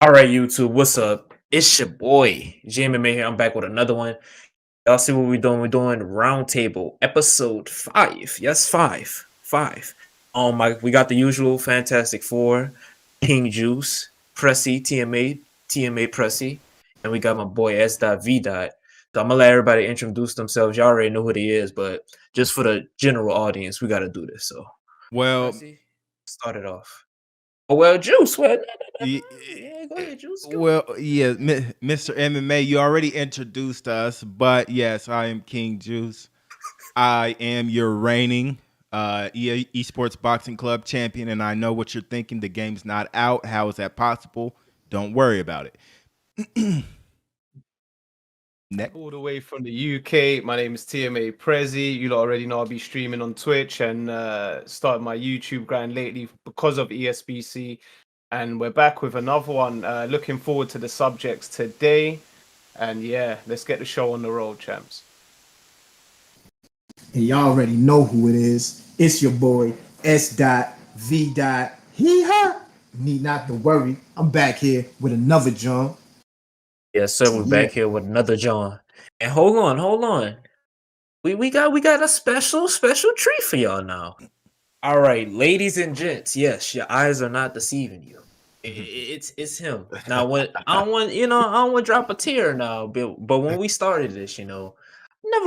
All right, YouTube, what's up? It's your boy, GMMA here. I'm back with another one. Y'all see what we're doing? We're doing Roundtable, episode 5. Yes, 5. 5. We got the usual Fantastic Four, King Juice, Pressy, TMA Pressy, and we got my boy S.V. So I'm gonna let everybody introduce themselves. Y'all already know who they is, but just for the general audience, we gotta do this. So Well, Pressy, start it off. Oh well, Juice. Well, y- yeah, go ahead, Juice. Go ahead. well, yeah, Mr. MMA, you already introduced us, but yes, I am King Juice. I am your reigning eSports Boxing Club champion, and I know what you're thinking. The game's not out. How is that possible? Don't worry about it. Next. All the way from the UK. My name is TMA Prezi. You lot already know I'll be streaming on Twitch and started my YouTube grind lately because of ESBC. And we're back with another one. Looking forward to the subjects today. And yeah, let's get the show on the road, champs. And y'all already know who it is. It's your boy S.V. Hee ha! Need not to worry. I'm back here with another John. Yes, sir. We're back here with another John. And hold on. We got a special treat for y'all now. All right, ladies and gents. Yes, your eyes are not deceiving you. It's him. Now, when I don't want to drop a tear now, but when we started this, never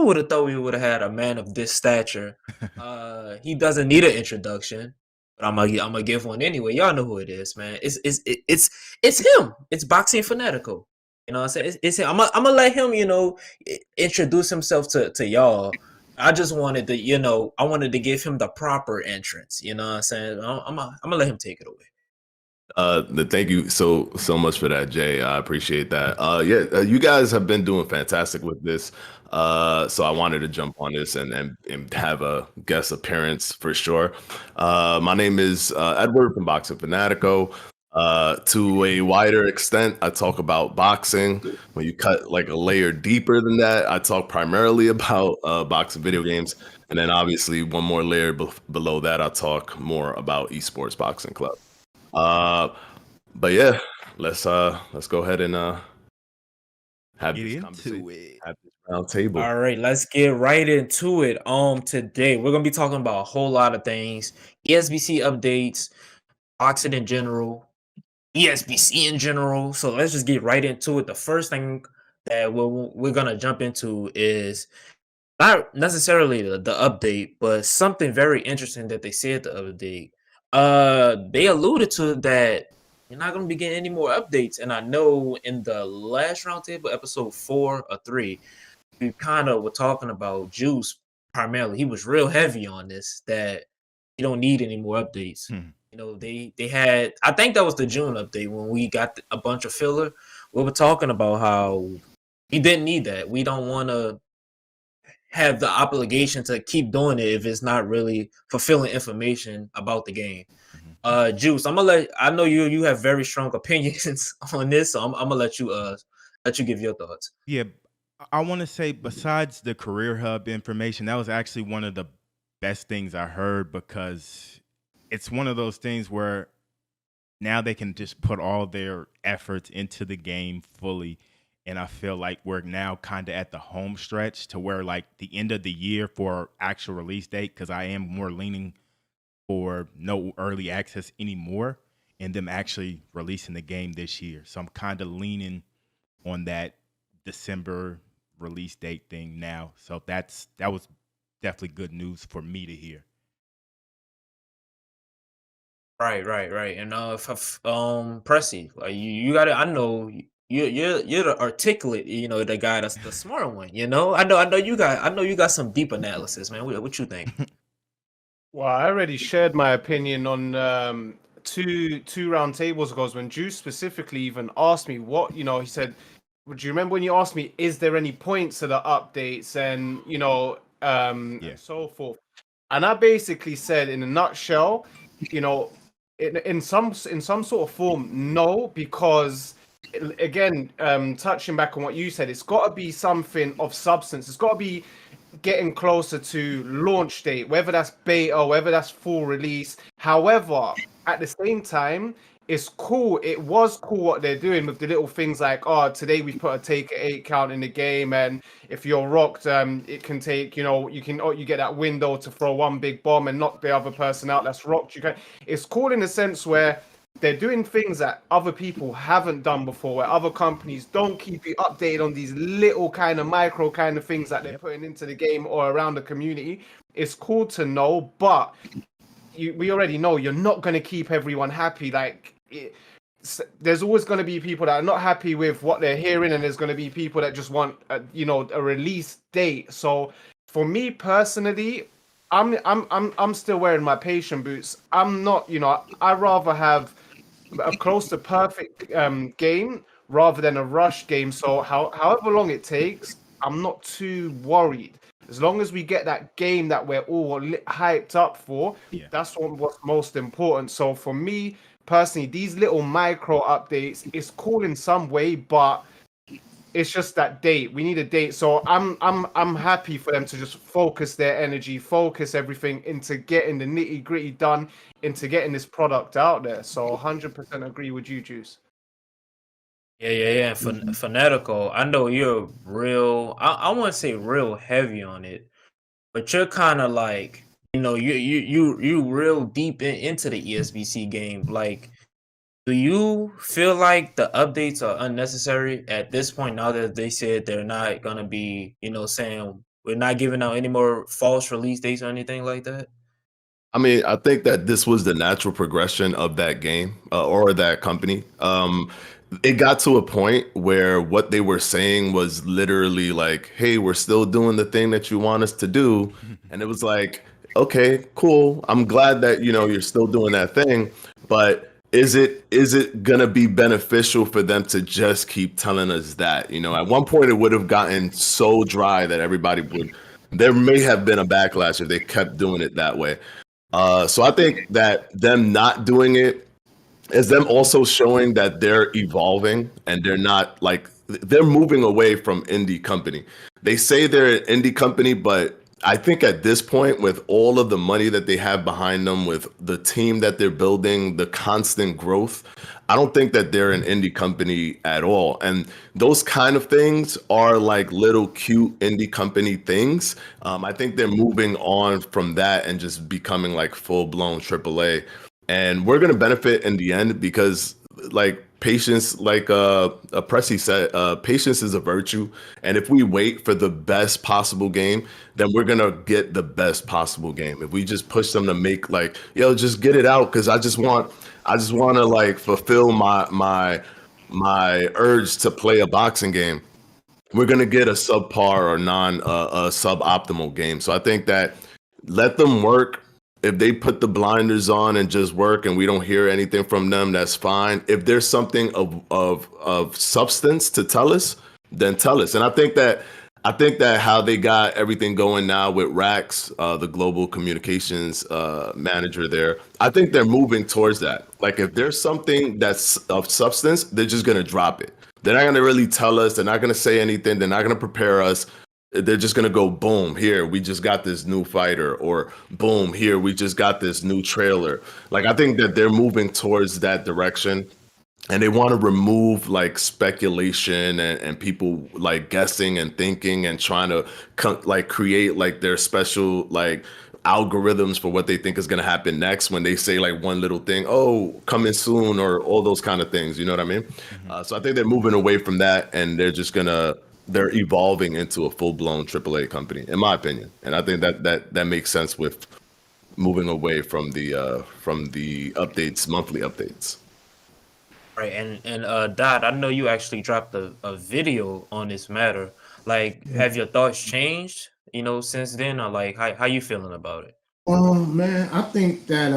would have thought we would have had a man of this stature. He doesn't need an introduction, but I'm gonna give one anyway. Y'all know who it is, man. It's him. It's Boxing Fanatico. You know what I'm saying? It's him. I'm gonna let him, introduce himself to y'all. I just wanted to, I wanted to give him the proper entrance. You know what I'm saying? I'm gonna let him take it away. Thank you so much for that, Jay. I appreciate that. You guys have been doing fantastic with this. So I wanted to jump on this and have a guest appearance for sure. My name is Edward from Boxing Fanatico. To a wider extent, I talk about boxing. When you cut like a layer deeper than that, I talk primarily about boxing video games. And then obviously one more layer below that, I talk more about eSports Boxing Club. But yeah, let's go ahead and have Get this into conversation, it. have this round table. All right, let's get right into it. Today we're gonna be talking about a whole lot of things: ESBC updates, boxing in general, ESBC in general. So let's just get right into it. The first thing that we're gonna jump into is not necessarily the update, but something very interesting that they said the other day. They alluded to that you're not gonna be getting any more updates, and I know in the last roundtable, episode 4 or 3, we kind of were talking about Juice primarily. He was real heavy on this that you don't need any more updates. They had, I think that was the June update when we got a bunch of filler. We were talking about how we didn't need that. We don't want to have the obligation to keep doing it if it's not really fulfilling information about the game. Juice, I know you have very strong opinions on this, so I'm gonna let you give your thoughts. Yeah, I want to say besides the Career Hub information, that was actually one of the best things I heard because it's one of those things where now they can just put all their efforts into the game fully. And I feel like we're now kind of at the home stretch to where like the end of the year for actual release date, because I am more leaning for no early access anymore and them actually releasing the game this year. So I'm kind of leaning on that December release date thing now. So that was definitely good news for me to hear. Right. And Pressy, like you got it. I know you're the articulate, the guy that's the smart one. I know you got some deep analysis, man. What you think? Well, I already shared my opinion on two round tables ago when Juice specifically even asked me what, he said, do you remember when you asked me, is there any points to the updates and, and so forth? And I basically said in a nutshell, in some sort of form, no, because again, touching back on what you said, it's got to be something of substance. It's got to be getting closer to launch date, whether that's beta, whether that's full release. However, at the same time, it's cool. It was cool what they're doing with the little things like, oh, today we put a take 8 count in the game, and if you're rocked, it can take, you get that window to throw one big bomb and knock the other person out that's rocked. It's cool in the sense where they're doing things that other people haven't done before, where other companies don't keep you updated on these little kind of micro kind of things that they're putting into the game or around the community. It's cool to know, but we already know you're not going to keep everyone happy. There's always going to be people that are not happy with what they're hearing, and there's going to be people that just want a release date. So for me personally, I'm still wearing my patient boots. I'm not, I'd rather have a close to perfect game rather than a rush game. So however long it takes, I'm not too worried. As long as we get that game that we're all hyped up for, that's what's most important. So for me personally, these little micro updates is cool in some way, but it's just that date. We need a date. So I'm happy for them to just focus their energy, focus everything into getting the nitty gritty done, into getting this product out there. So 100% agree with you, Juice. Yeah. Fanatico, I know you're real. I wouldn't say real heavy on it, but you're kind of like, you real deep into the ESBC game. Like, do you feel like the updates are unnecessary at this point now that they said they're not gonna be, saying we're not giving out any more false release dates or anything like that? I mean, I think that this was the natural progression of that game or that company. It got to a point where what they were saying was literally like, hey, we're still doing the thing that you want us to do. And it was like, okay, cool. I'm glad that, you're still doing that thing. But is it gonna be beneficial for them to just keep telling us that? At one point it would have gotten so dry that there may have been a backlash if they kept doing it that way. So I think that them not doing it is them also showing that they're evolving and they're moving away from indie company. They say they're an indie company, but I think at this point, with all of the money that they have behind them, with the team that they're building, the constant growth, I don't think that they're an indie company at all. And those kind of things are like little cute indie company things. I think they're moving on from that and just becoming like full blown AAA. And we're going to benefit in the end because patience, Pressy said, patience is a virtue. And if we wait for the best possible game, then we're going to get the best possible game. If we just push them to make just get it out. Cause I just want to fulfill my urge to play a boxing game. We're going to get a subpar or a suboptimal game. So I think that let them work. If they put the blinders on and just work and we don't hear anything from them, that's fine. If there's something of substance to tell us, then tell us. And I think that how they got everything going now with Rax, the global communications manager there, I think they're moving towards that. Like if there's something that's of substance, they're just going to drop it. They're not going to really tell us. They're not going to say anything. They're not going to prepare us. They're just going to go, boom, here, we just got this new fighter, or boom, here, we just got this new trailer. I think that they're moving towards that direction, and they want to remove speculation and people guessing and thinking and trying to create their special algorithms for what they think is going to happen next when they say one little thing, oh, coming soon, or all those kind of things. You know what I mean? Mm-hmm. So I think they're moving away from that, and they're evolving into a full-blown AAA company, in my opinion. And I think that makes sense with moving away from the updates, monthly updates. Right, and Dot, I know you actually dropped a video on this matter. Have your thoughts changed, since then, or how you feeling about it? Man, I think that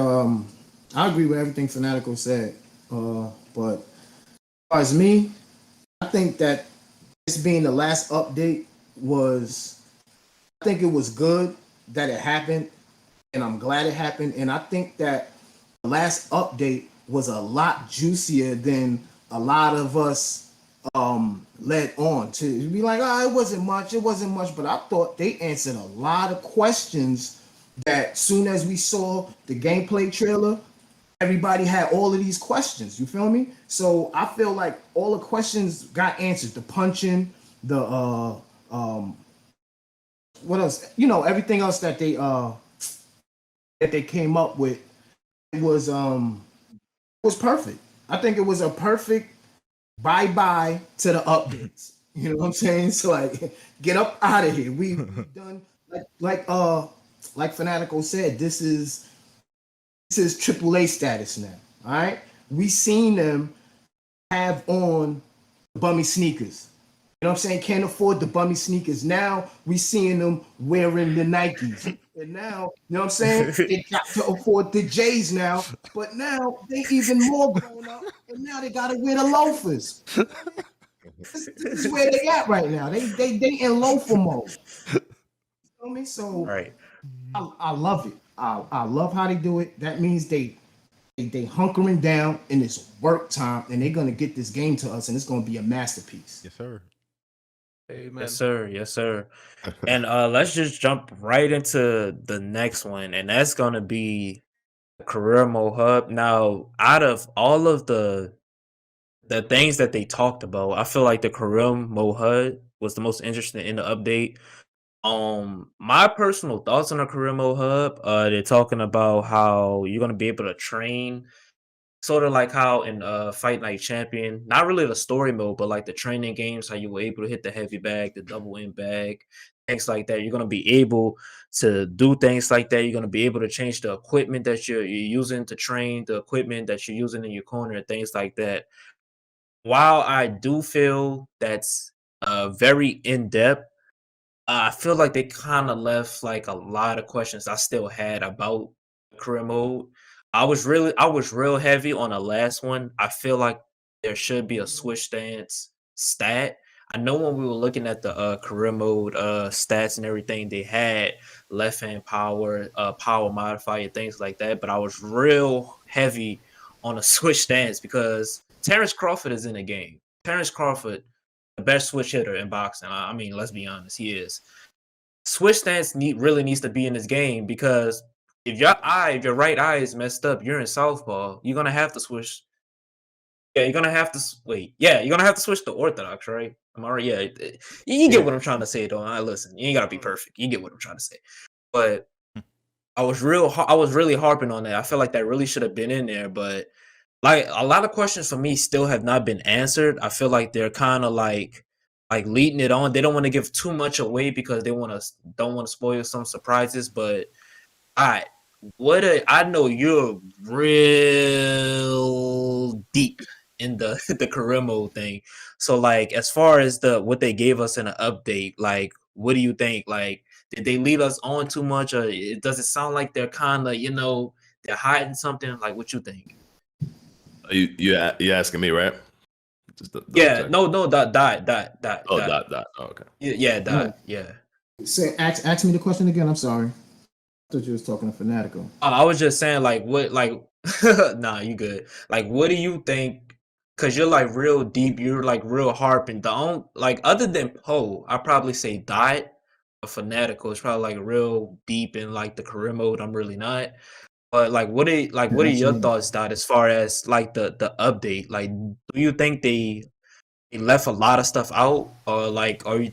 I agree with everything Fanatico said. But as far as me, I think that this being the last update I think it was good that it happened, and I'm glad it happened. And I think that the last update was a lot juicier than a lot of us led on to be like, it wasn't much. But I thought they answered a lot of questions that soon as we saw the gameplay trailer, everybody had all of these questions. You feel me? So I feel like all the questions got answered. The punching, the what else? You know, everything else that they came up with, it was perfect. I think it was a perfect bye-bye to the updates. You know what I'm saying? So like, get up out of here. We done like Fanatico said, this is AAA status now. All right. We seen them have on bummy sneakers. You know what I'm saying? Can't afford the bummy sneakers. Now we seeing them wearing the Nikes. And now, you know what I'm saying? They got to afford the J's now, but now they even more grown up, and now they gotta wear the loafers. This is where they at right now. They in loafer mode. You feel me? So Right. I love it. I love how they do it. That means they hunkering down and it's work time, and they're gonna get this game to us, and it's gonna be a masterpiece. Yes, sir. Amen. Yes, sir. Yes, sir. And let's just jump right into the next one, and that's gonna be career mode hub. Now, out of all of the things that they talked about, I feel like the career mode hub was the most interesting in the update. My personal thoughts on the career mode hub, they're talking about how you're gonna be able to train sort of like how in Fight Night Champion, not really the story mode, but like the training games, how you were able to hit the heavy bag, the double in bag, things like that. You're gonna be able to do things like that. You're gonna be able to change the equipment that you're using to train, the equipment that you're using in your corner, and things like that. While I do feel that's very in depth, I feel like they kind of left like a lot of questions I still had about career mode. I was real heavy on the last one. I feel like there should be a switch stance stat. I know when we were looking at the career mode stats and everything, they had left hand power, power modifier, things like that. But I was real heavy on a switch stance because Terrence Crawford is in the game. Terrence Crawford, the best switch hitter in boxing. I mean, let's be honest, he is. Switch stance really needs to be in this game because if if your right eye is messed up, you're in southpaw. You're gonna have to switch. Yeah, you're gonna have to wait. Yeah, you're gonna have to switch to orthodox, right? I'm already. Yeah, you get what I'm trying to say, though. I listen. You ain't gotta be perfect. You get what I'm trying to say. But I was really harping on that. I feel like that really should have been in there, but like a lot of questions for me still have not been answered. I feel like they're kind of like leading it on. They don't want to give too much away because they don't want to spoil some surprises. But I I know you're real deep in the the career mode thing. So like as far as the what they gave us in an update, like what do you think? Like did they lead us on too much, or does it sound like they're kind of they're hiding something? Like what you think? You asking me, right? Just Yeah, check. no, dot. Oh, dot. Oh, okay. Yeah, No. dot. Yeah. Say, ask me the question again. I'm sorry. I thought you was talking to Fanatico. I was just saying, like, what, like, nah, you good. Like, what do you think? Because you're like real deep, you're like real harping. Like, other than Poe, I probably say Dot, a Fanatical is probably like real deep in like the career mode. I'm really not. But like, Yeah, what are that's your me. thoughts, Dot, as far as like the update? Like, do you think they left a lot of stuff out, or like, are you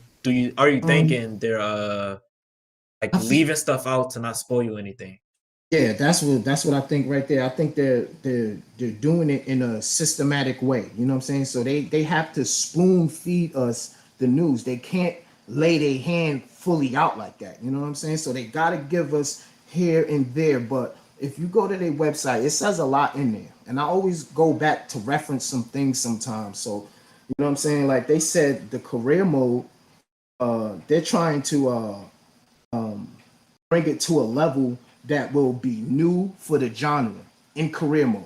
Um, thinking they're like I feel, leaving stuff out to not spoil you anything? yeah, that's what I think right there. I think they're doing it in a systematic way. You know what I'm saying? So they have to spoon feed us the news. They can't lay their hand fully out like that. You know what I'm saying? So they gotta give us here and there. But if you go to their website, it says a lot in there. And I always go back to reference some things sometimes. So you know what I'm saying? Like they said the career mode, they're trying to um bring it to a level that will be new for the genre in career mode.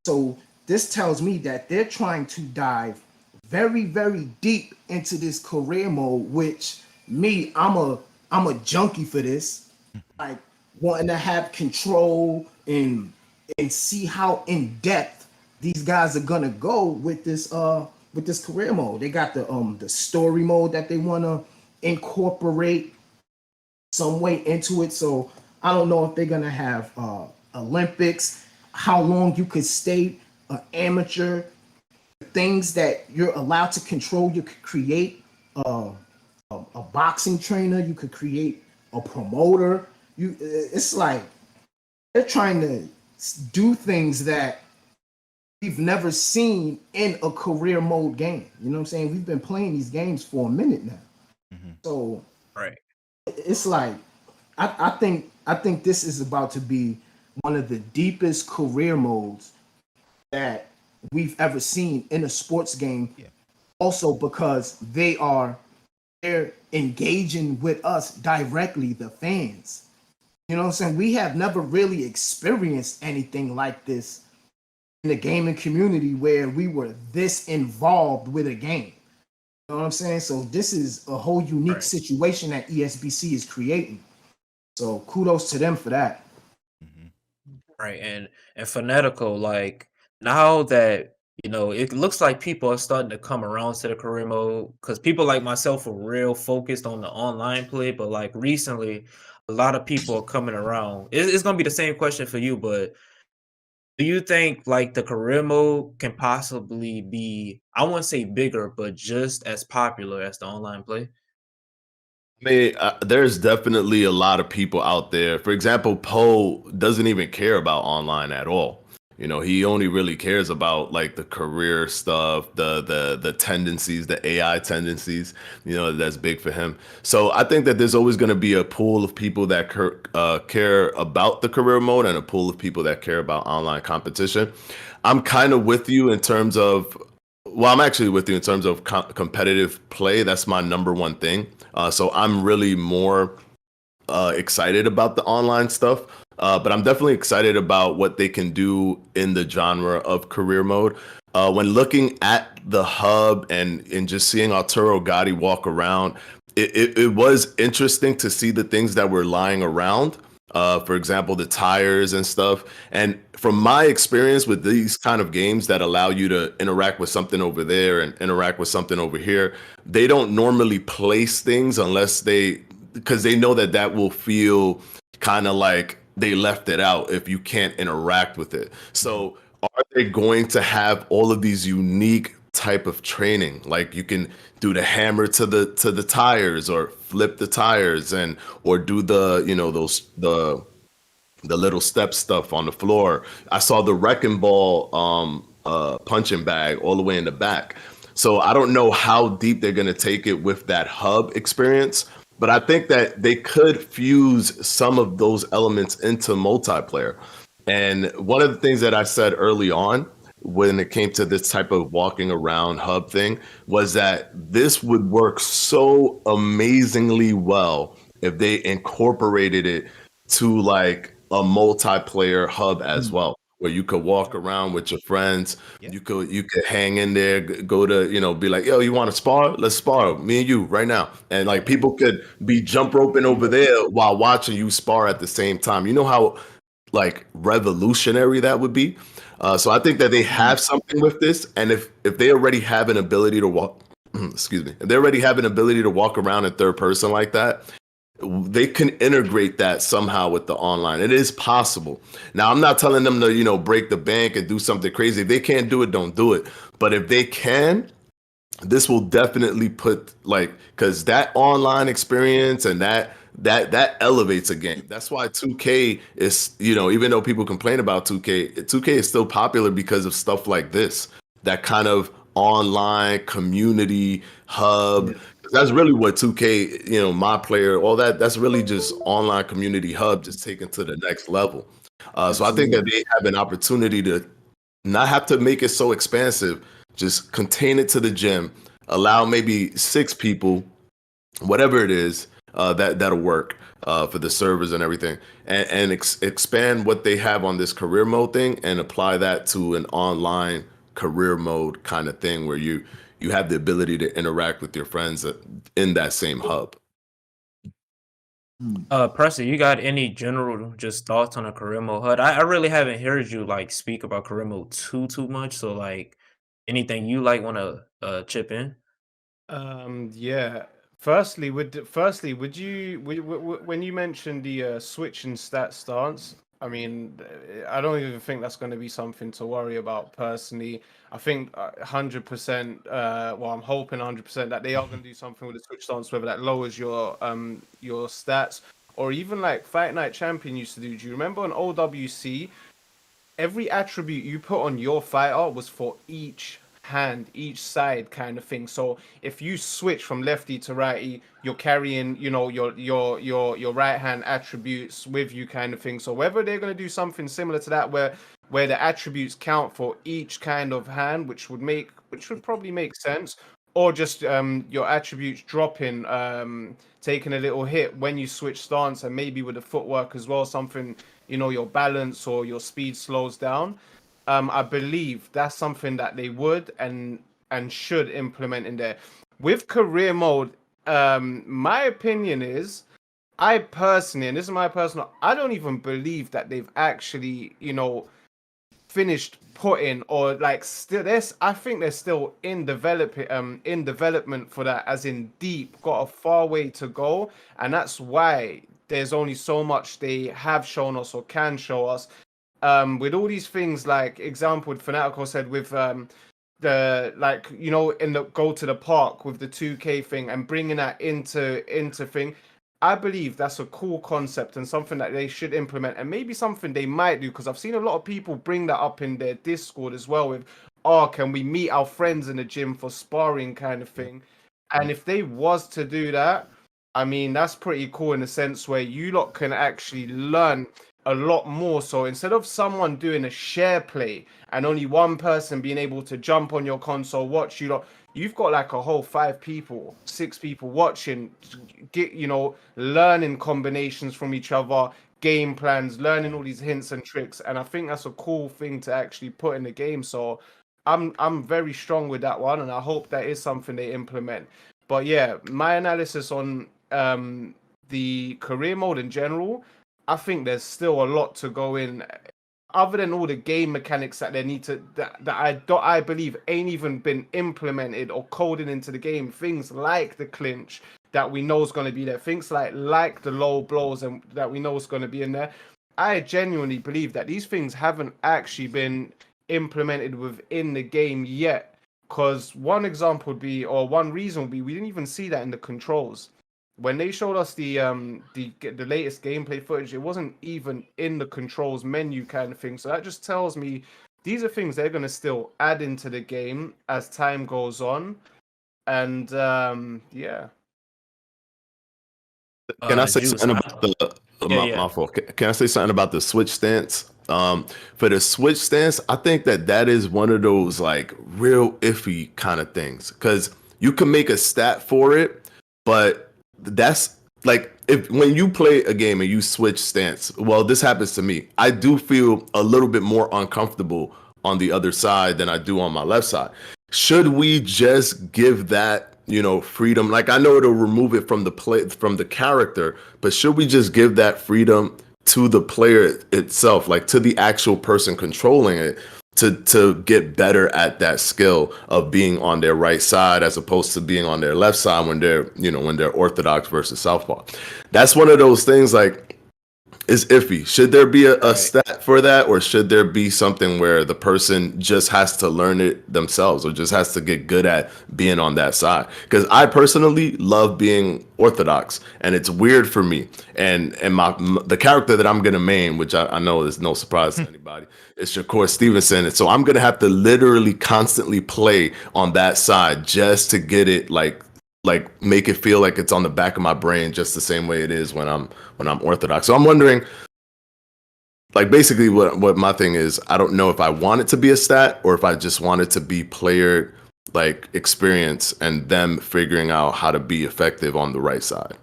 So this tells me that they're trying to dive very, very deep into this career mode, which me, I'm a junkie for this. Like wanting to have control and see how in depth these guys are gonna go with this career mode. They got the story mode that they wanna incorporate some way into it. So I don't know if they're gonna have Olympics. how long you could stay an amateur, things that you're allowed to control. You could create a boxing trainer, you could create a promoter. It's like they're trying to do things that we've never seen in a career mode game. You know what I'm saying? We've been playing these games for a minute now. So Right. it's like I think this is about to be one of the deepest career modes that we've ever seen in a sports game. Yeah. Also because they're engaging with us directly, the fans. You know what I'm saying? We have never really experienced anything like this in the gaming community where we were this involved with a game. You know what I'm saying? So this is a whole unique Right. situation that ESBC is creating. So kudos to them for that. Right. And Fanatico, like now that it looks like people are starting to come around to the career mode because people like myself are real focused on the online play, but like recently, a lot of people are coming around. It's gonna be the same question for you, but do you think like the career mode can possibly be, I wouldn't say bigger, but just as popular as the online play? I mean, there's definitely a lot of people out there. For example, Poe doesn't even care about online at all. He only really cares about like the career stuff, the tendencies, the AI tendencies. That's big for him. So I think that there's always going to be a pool of people that care about the career mode and a pool of people that care about online competition. I'm kind of with you in terms of Well, I'm actually with you in terms of competitive play. That's my number one thing. So I'm really more excited about the online stuff. But I'm definitely excited about what they can do in the genre of career mode. When looking at the hub and just seeing Arturo Gatti walk around, it was interesting to see the things that were lying around. For example, the tires and stuff. And from my experience with these kind of games that allow you to interact with something over there and interact with something over here, they don't normally place things because they know that will feel kind of like they left it out if you can't interact with it. So are they going to have all of these unique type of training? Like you can do the hammer to the tires or flip the tires or do the little step stuff on the floor. I saw the wrecking ball punching bag all the way in the back. So I don't know how deep they're going to take it with that hub experience, but I think that they could fuse some of those elements into multiplayer. And one of the things that I said early on when it came to this type of walking around hub thing was that this would work so amazingly well if they incorporated it to like a multiplayer hub as well, where you could walk around with your friends. Yeah. You could hang in there, go to, be like, yo, you want to spar? Let's spar, me and you right now. And like people could be jump roping over there while watching you spar at the same time. You know how like revolutionary that would be. So I think that they have something with this, and if they already have an ability to walk, excuse me, if they already have an ability to walk around in third person like that, they can integrate that somehow with the online. It is possible. Now, I'm not telling them to, break the bank and do something crazy. If they can't do it, don't do it. But if they can, this will definitely because that online experience and that elevates a game. That's why 2K is, even though people complain about 2K is still popular because of stuff like this, that kind of online community hub. That's really what 2K, my player, all that's really just online community hub, just taken to the next level. So I think that they have an opportunity to not have to make it so expansive, just contain it to the gym, allow maybe 6 people, whatever it is, that'll work for the servers and everything, and expand what they have on this career mode thing and apply that to an online career mode kind of thing where you have the ability to interact with your friends in that same hub. Preston, you got any general just thoughts on a career mode HUD? I really haven't heard you like speak about career mode too much. So like anything you like want to chip in? Yeah. Firstly, would you when you mentioned the switch and stat stance, I mean, I don't even think that's going to be something to worry about personally. I think 100%. Well, I'm hoping 100% that they are going to do something with the switch stance, whether that lowers your stats or even like Fight Night Champion used to do. Do you remember on OWC? Every attribute you put on your fighter was for each hand, each side kind of thing. So if you switch from lefty to righty, you're carrying, you know, your right hand attributes with you kind of thing. So whether they're going to do something similar to that where the attributes count for each kind of hand, which would probably make sense, or just your attributes dropping, taking a little hit when you switch stance, and maybe with the footwork as well, something, you know, your balance or your speed slows down. I believe that's something that they would and should implement in there. With career mode, my opinion is, I personally, and this is my personal, I don't even believe that they've actually, you know, finished putting, or like still this, I think they're still in development for that, as in deep, got a far way to go, and that's why there's only so much they have shown us or can show us. With all these things, like example Fanatico said with the, like, you know, in the go to the park with the 2K thing and bringing that into thing. I believe that's a cool concept and something that they should implement, and maybe something they might do, because I've seen a lot of people bring that up in their Discord as well with, oh, can we meet our friends in the gym for sparring kind of thing. And if they was to do that, I mean, that's pretty cool in the sense where you lot can actually learn a lot more. So instead of someone doing a share play and only one person being able to jump on your console, watch you lot, you've got like a whole 5 people, 6 people watching, get, you know, learning combinations from each other, game plans, learning all these hints and tricks. And I think that's a cool thing to actually put in the game. So I'm very strong with that one, and I hope that is something they implement. But yeah, my analysis on the career mode in general, I think there's still a lot to go in, other than all the game mechanics that they need to, I believe ain't even been implemented or coded into the game. Things like the clinch that we know is going to be there, things like the low blows and that we know is going to be in there. I genuinely believe that these things haven't actually been implemented within the game yet. Because one example would be, or one reason would be, we didn't even see that in the controls. When they showed us the latest gameplay footage, it wasn't even in the controls menu kind of thing. So that just tells me these are things they're going to still add into the game as time goes on. And yeah. Can I say Juice, something about the my fault? Can I say something about the switch stance? For the switch stance, I think that is one of those like real iffy kind of things, because you can make a stat for it, but that's like, if when you play a game and you switch stance, well, this happens to me. I do feel a little bit more uncomfortable on the other side than I do on my left side. Should we just give that, you know, freedom? Like, I know it'll remove it from the character, but should we just give that freedom to the player itself, like to the actual person controlling it, to get better at that skill of being on their right side as opposed to being on their left side when they're orthodox versus southpaw? That's one of those things, like, is iffy. Should there be a stat for that, or should there be something where the person just has to learn it themselves, or just has to get good at being on that side? Because I personally love being orthodox, and it's weird for me. And the character that I'm gonna main, which I know is no surprise to anybody, is Shakur Stevenson. And so I'm gonna have to literally constantly play on that side just to get it, like make it feel like it's on the back of my brain, just the same way it is when I'm orthodox. So I'm wondering, like, basically what my thing is, I don't know if I want it to be a stat or if I just want it to be player like experience and them figuring out how to be effective on the right side.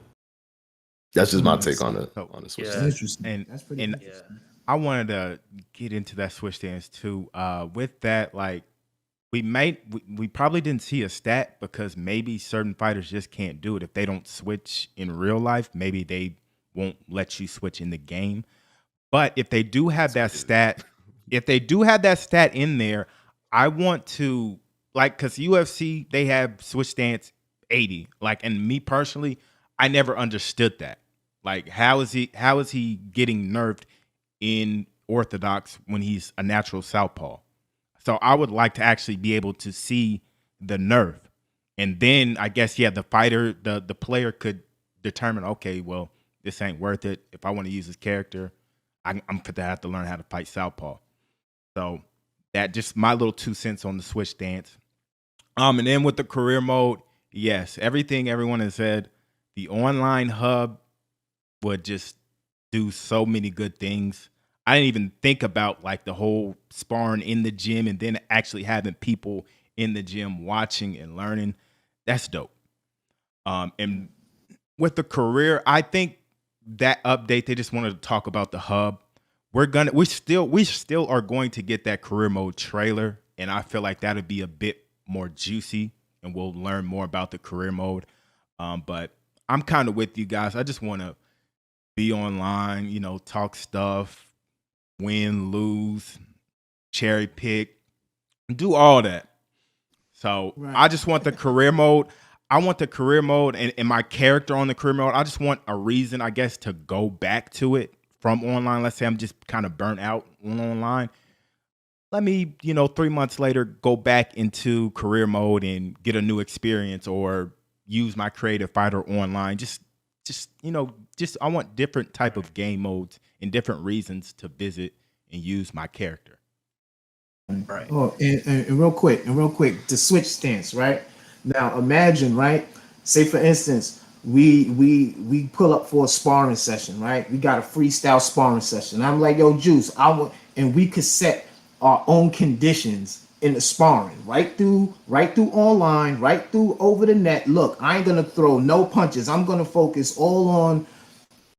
That's just my take on it. On the switch. Yeah. Interesting. And That's pretty and interesting. I wanted to get into that switch stance too. With that, like, we probably didn't see a stat because maybe certain fighters just can't do it. If they don't switch in real life, maybe they won't let you switch in the game. But if they do have that stat, in there, I want to, like, because UFC, they have switch stance 80. Like, and me personally, I never understood that. Like, how is he getting nerfed in orthodox when he's a natural southpaw. So I would like to actually be able to see the nerf. And then I guess, the fighter, the player could determine, okay, well, this ain't worth it. If I want to use this character, I'm going to have to learn how to fight southpaw. So that just my little 2 cents on the Switch stance. And then with the career mode, yes, everything everyone has said, the online hub would just do so many good things. I didn't even think about like the whole sparring in the gym and then actually having people in the gym watching and learning. That's dope. And with the career, I think that update, they just wanted to talk about the hub. We still are going to get that career mode trailer, and I feel like that'll be a bit more juicy, and we'll learn more about the career mode. But I'm kind of with you guys. I just want to be online, talk stuff, win, lose, cherry pick, do all that. So Right. I just want the career mode. I want the career mode and my character on the career mode. I just want a reason, I guess, to go back to it from online. Let's say I'm just kind of burnt out on online. Let me, 3 months later, go back into career mode and get a new experience or use my creative fighter online. Just I want different type of game modes and different reasons to visit and use my character. Right. Oh, and real quick, the Switch stance, right? Now imagine, right? Say for instance, we pull up for a sparring session, right? We got a freestyle sparring session. I'm like, yo, Juice, and we could set our own conditions in the sparring, right through online, right through over the net. Look, I ain't gonna throw no punches. I'm gonna focus all on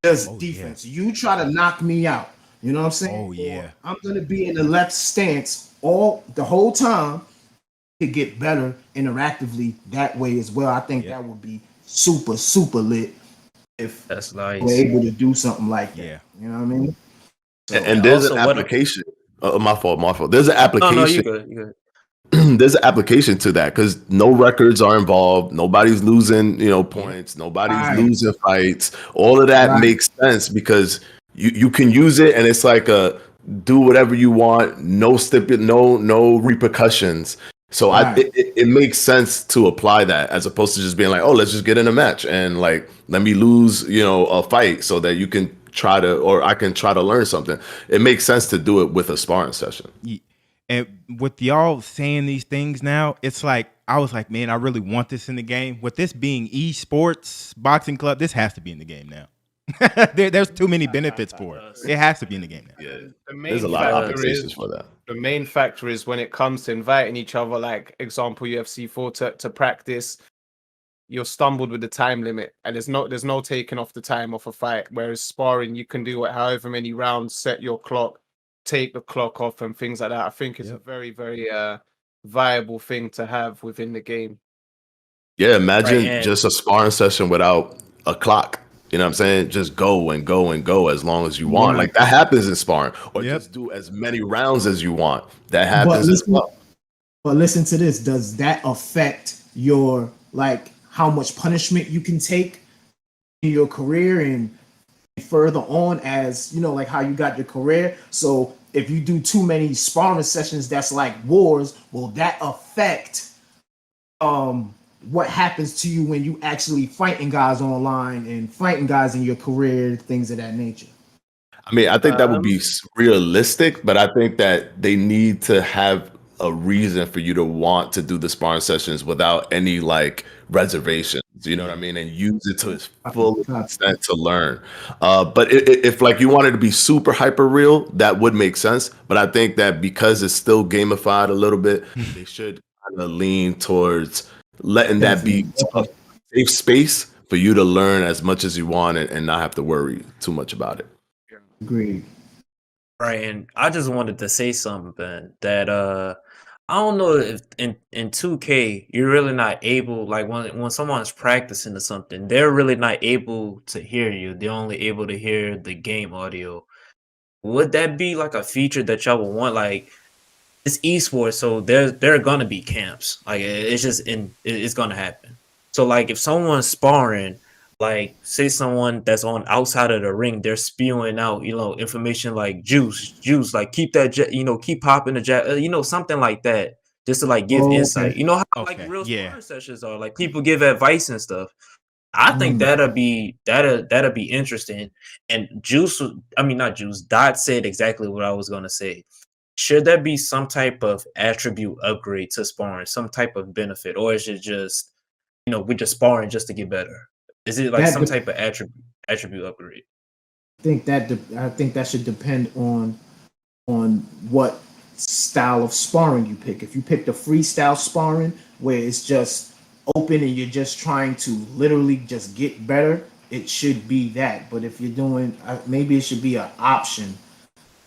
just defense. Yeah. You try to knock me out. You know what I'm saying? Oh, yeah. Or I'm gonna be in the left stance the whole time to get better interactively that way as well. I think that would be super, super lit if That's nice. we're able to do something like that. Yeah. You know what I mean? And there's also, an application. My fault. There's an application. No, you good. You good. There's an application to that because no records are involved. Nobody's losing, points. Nobody's Right. losing fights. All of that Right. makes sense because you can use it and it's like do whatever you want. No repercussions. So Right. it makes sense to apply that as opposed to just being like, oh, let's just get in a match and like let me lose, a fight so that you can I can try to learn something. It makes sense to do it with a sparring session. And with y'all saying these things now, it's like, I was like, man, I really want this in the game. With this being eSports boxing club, this has to be in the game now. There's too many benefits for it. It has to be in the game now. Yeah, The main there's a lot of factor applications is for that. the main factor is when it comes to inviting each other, like example UFC 4 to practice, you're stumbled with the time limit, and there's no taking off the time off a fight. Whereas sparring, you can do it however many rounds, set your clock, take the clock off, and things like that. I think it's a very, very viable thing to have within the game. Yeah, imagine Right, and- just a sparring session without a clock. You know what I'm saying? Just go and go and go as long as you want. Like that happens in sparring. Or just do as many rounds as you want. That happens as well. But listen to this. Does that affect your how much punishment you can take in your career and further on as like how you got your career? So if you do too many sparring sessions, that's like wars. Will that affect what happens to you when you actually fighting guys online and fighting guys in your career, things of that nature? I mean, I think that would be realistic, but I think that they need to have a reason for you to want to do the sparring sessions without any reservations. You know what I mean? And use it to its full extent to learn. But if you wanted to be super hyper real, that would make sense. But I think that because it's still gamified a little bit, they should kind of lean towards letting that be a safe space for you to learn as much as you want and not have to worry too much about it. Agreed. Right, and I just wanted to say something that I don't know if in 2K you're really not able, when someone's practicing or something, they're really not able to hear you. They're only able to hear the game audio. Would that be a feature that y'all would want? It's esports, so there are gonna be camps. It's just it's gonna happen. So if someone's sparring, like say someone that's on outside of the ring, they're spewing out, information like juice, like keep that, keep popping the jab, something like that, just to like give Oh, insight. okay. You know how like Okay, real yeah. sparring sessions are, like people give advice and stuff. I think Mm. that'll be interesting. And not Juice. Dot said exactly what I was gonna say. Should there be some type of attribute upgrade to sparring, some type of benefit, or is it just we're just sparring just to get better? Is it like That some de- type of attribute upgrade? I think that should depend on what style of sparring you pick. If you pick the freestyle sparring where it's just open and you're just trying to literally just get better, it should be that. But if you're doing, maybe it should be an option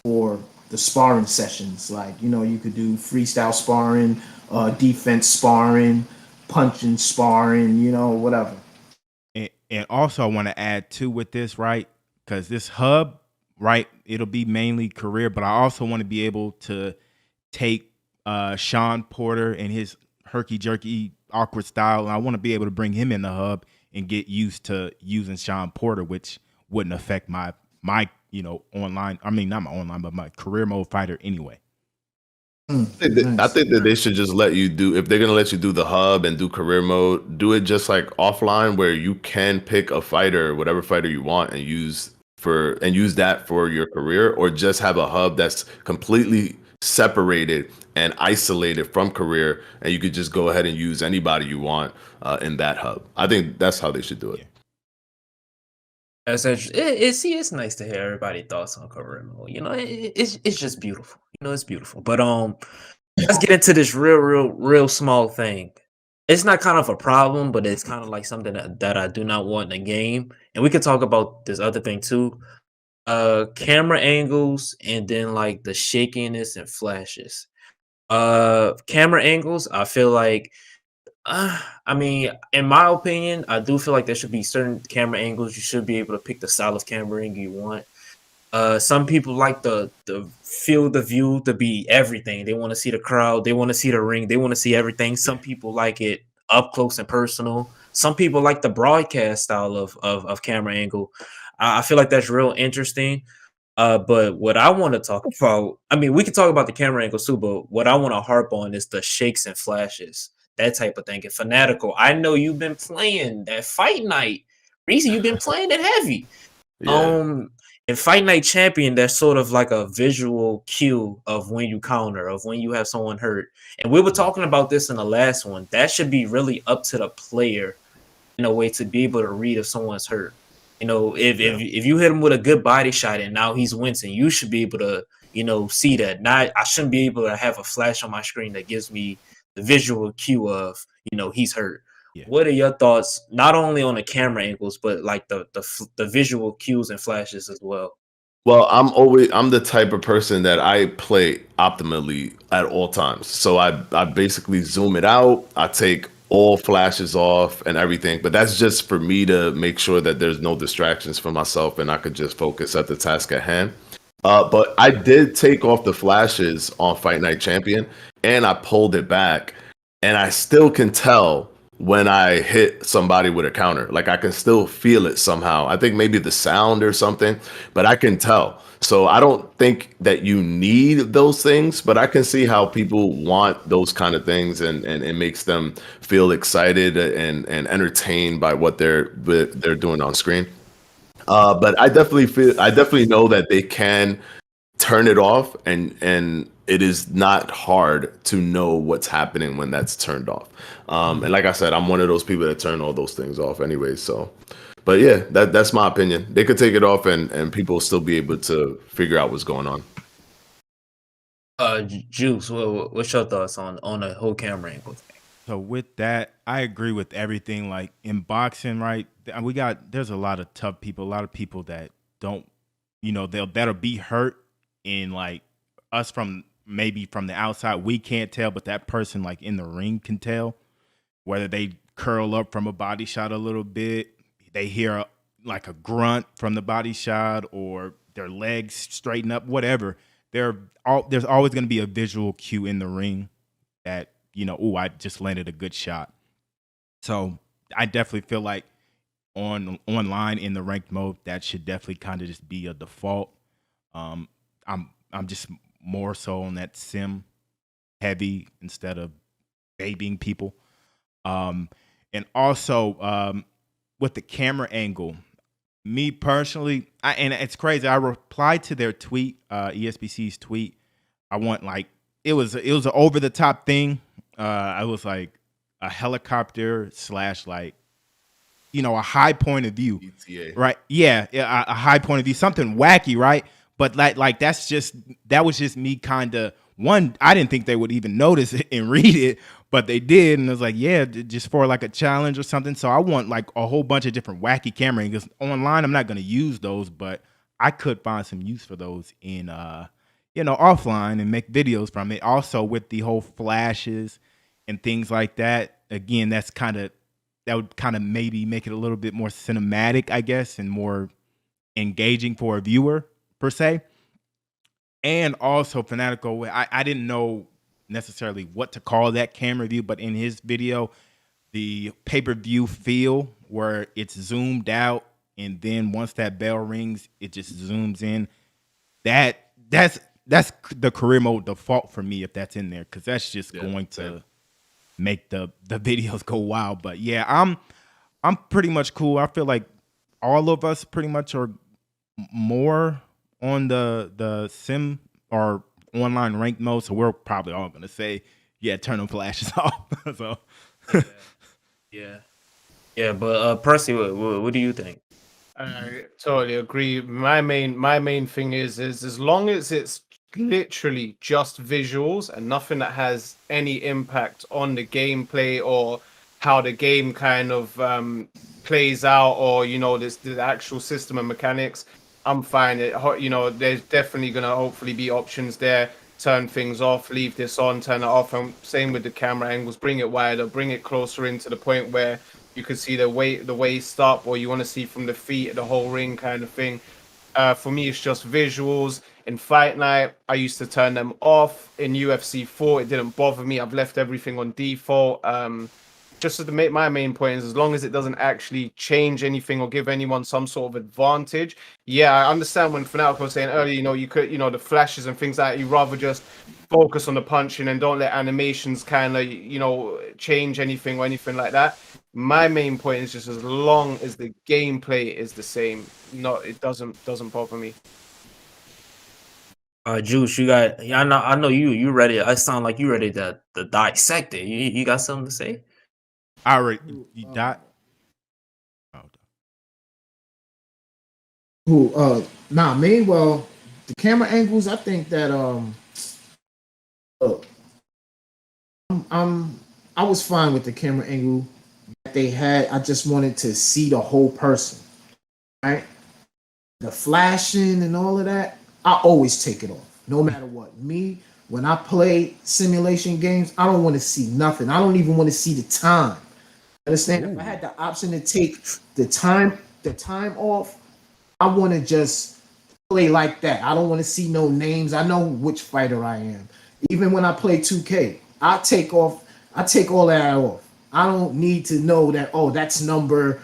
for the sparring sessions. Like, you could do freestyle sparring, defense sparring, punching sparring, whatever. And also I want to add too with this, right? Because this hub, right, it'll be mainly career, but I also want to be able to take Sean Porter and his herky jerky awkward style, and I want to be able to bring him in the hub and get used to using Sean Porter, which wouldn't affect my online. I mean, not my online, but my career mode fighter anyway. I Nice. think that they should just let you do, if they're gonna let you do the hub and do career mode, do it just like offline where you can pick a fighter, whatever fighter you want, and use that for your career, or just have a hub that's completely separated and isolated from career, and you could just go ahead and use anybody you want in that hub. I think that's how they should do it. Yeah. That's see, it's nice to hear everybody thoughts on career mode. It's just beautiful. It's beautiful. But let's get into this real small thing. It's not kind of a problem, but it's kind of like something that I do not want in a game. And we could talk about this other thing too. Camera angles and then like the shakiness and flashes. Camera angles, I feel like in my opinion, I do feel like there should be certain camera angles. You should be able to pick the style of camera angle you want. Some people like the field of view to be everything. They want to see the crowd, they want to see the ring, they want to see everything. Some people like it up close and personal. Some people like the broadcast style of camera angle. I feel like that's real interesting. But what I want to talk about, we can talk about the camera angles too, but what I want to harp on is the shakes and flashes, that type of thing. And Fanatical, I know you've been playing that fight night. Reason you've been playing it heavy. Yeah. In Fight Night Champion, there's sort of like a visual cue of when you counter, of when you have someone hurt. And we were talking about this in the last one. That should be really up to the player in a way to be able to read if someone's hurt. If you hit him with a good body shot and now he's wincing, you should be able to, see that. Not I shouldn't be able to have a flash on my screen that gives me the visual cue of, he's hurt. Yeah. What are your thoughts, not only on the camera angles, but like the visual cues and flashes as well? Well, I'm the type of person that I play optimally at all times. So I basically zoom it out. I take all flashes off and everything, but that's just for me to make sure that there's no distractions for myself and I could just focus at the task at hand. But I did take off the flashes on Fight Night Champion and I pulled it back, and I still can tell when I hit somebody with a counter. Like I can still feel it somehow. I think maybe the sound or something, but I can tell. So I don't think that you need those things, but I can see how people want those kind of things, and it makes them feel excited and entertained by what they're doing on screen. But I definitely know that they can turn it off, and it is not hard to know what's happening when that's turned off. And like I said, I'm one of those people that turn all those things off anyway. So, but yeah, that's my opinion. They could take it off, and people will still be able to figure out what's going on. Juice, what's your thoughts on the whole camera angle thing? So with that, I agree with everything. Like in boxing, right? There's a lot of tough people, a lot of people that don't, that'll be hurt, and like us from the outside, we can't tell, but that person like in the ring can tell, whether they curl up from a body shot a little bit, they hear like a grunt from the body shot, or their legs straighten up, whatever. There's always going to be a visual cue in the ring that, I just landed a good shot. So I definitely feel like online in the ranked mode, that should definitely kind of just be a default. I'm just more so on that sim heavy instead of babying people. And also with the camera angle, me personally, and it's crazy. I replied to their tweet, ESBC's tweet. I want like it was an over the top thing. I was like a helicopter / like, you know, a high point of view, ETA. right? Yeah, a high point of view, something wacky, right? But like that was just me kind of one. I didn't think they would even notice it and read it, but they did, and it was like, yeah, just for like a challenge or something. So I want like a whole bunch of different wacky camera angles online. I'm not going to use those, but I could find some use for those in offline and make videos from it. Also with the whole flashes and things like that. Again, that would kind of maybe make it a little bit more cinematic, I guess, and more engaging for a viewer per se. And also Fanatico, I didn't know necessarily what to call that camera view, but in his video, the pay-per-view feel where it's zoomed out, and then once that bell rings, it just zooms in. That's the career mode default for me if that's in there, because that's just going to make the videos go wild. But yeah, I'm pretty much cool. I feel like all of us pretty much are more on the sim or online ranked mode, so we're probably all gonna say, yeah, turn them flashes off. So yeah. But Percy, what do you think? I totally agree. My main thing is as long as it's literally just visuals and nothing that has any impact on the gameplay or how the game kind of plays out, or the actual system and mechanics, I'm fine. There's definitely gonna hopefully be options there. Turn things off, leave this on, turn it off, and same with the camera angles. Bring it wider, bring it closer into the point where you can see the waist up, or you want to see from the feet, the whole ring kind of thing. For me, it's just visuals. In Fight Night, I used to turn them off. In UFC 4, it didn't bother me. I've left everything on default. Just to make my main point is, as long as it doesn't actually change anything or give anyone some sort of advantage. Yeah, I understand when Fanatico was saying earlier, you could, the flashes and things like that, you rather just focus on the punching and don't let animations kind of, change anything or anything like that. My main point is just as long as the gameplay is the same, it doesn't bother me. Juice, you got? Yeah, I know you ready. I sound like you ready to dissect it. You got something to say? I already you died. Me, well, the camera angles, I think that I was fine with the camera angle that they had. I just wanted to see the whole person, right? The flashing and all of that, I always take it off, no matter what. Me, when I play simulation games, I don't want to see nothing. I don't even want to see the time. Understand? If I had the option to take the time off, I want to just play like that. I don't want to see no names. I know which fighter I am. Even when I play 2K, I take all that off. I don't need to know that, that's number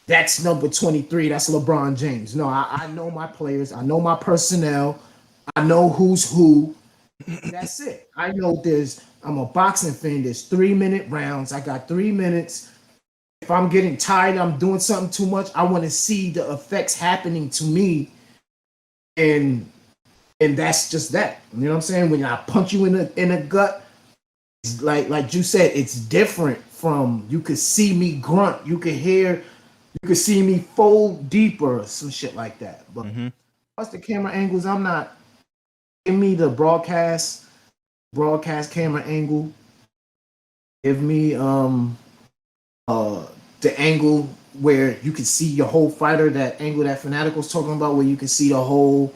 23. That's LeBron James. No, I know my players. I know my personnel. I know who's who. That's it. I know I'm a boxing fan. There's 3-minute rounds. I got 3 minutes. If I'm getting tired, I'm doing something too much, I want to see the effects happening to me. And that's just that. You know what I'm saying? When I punch you in the gut, it's like you said, it's different from, you could see me grunt, you could see me fold deeper, or some shit like that. But plus the camera angles, I'm not. Give me the broadcast camera angle. Give me the angle where you can see your whole fighter. That angle that Fanatico's talking about, where you can see the whole.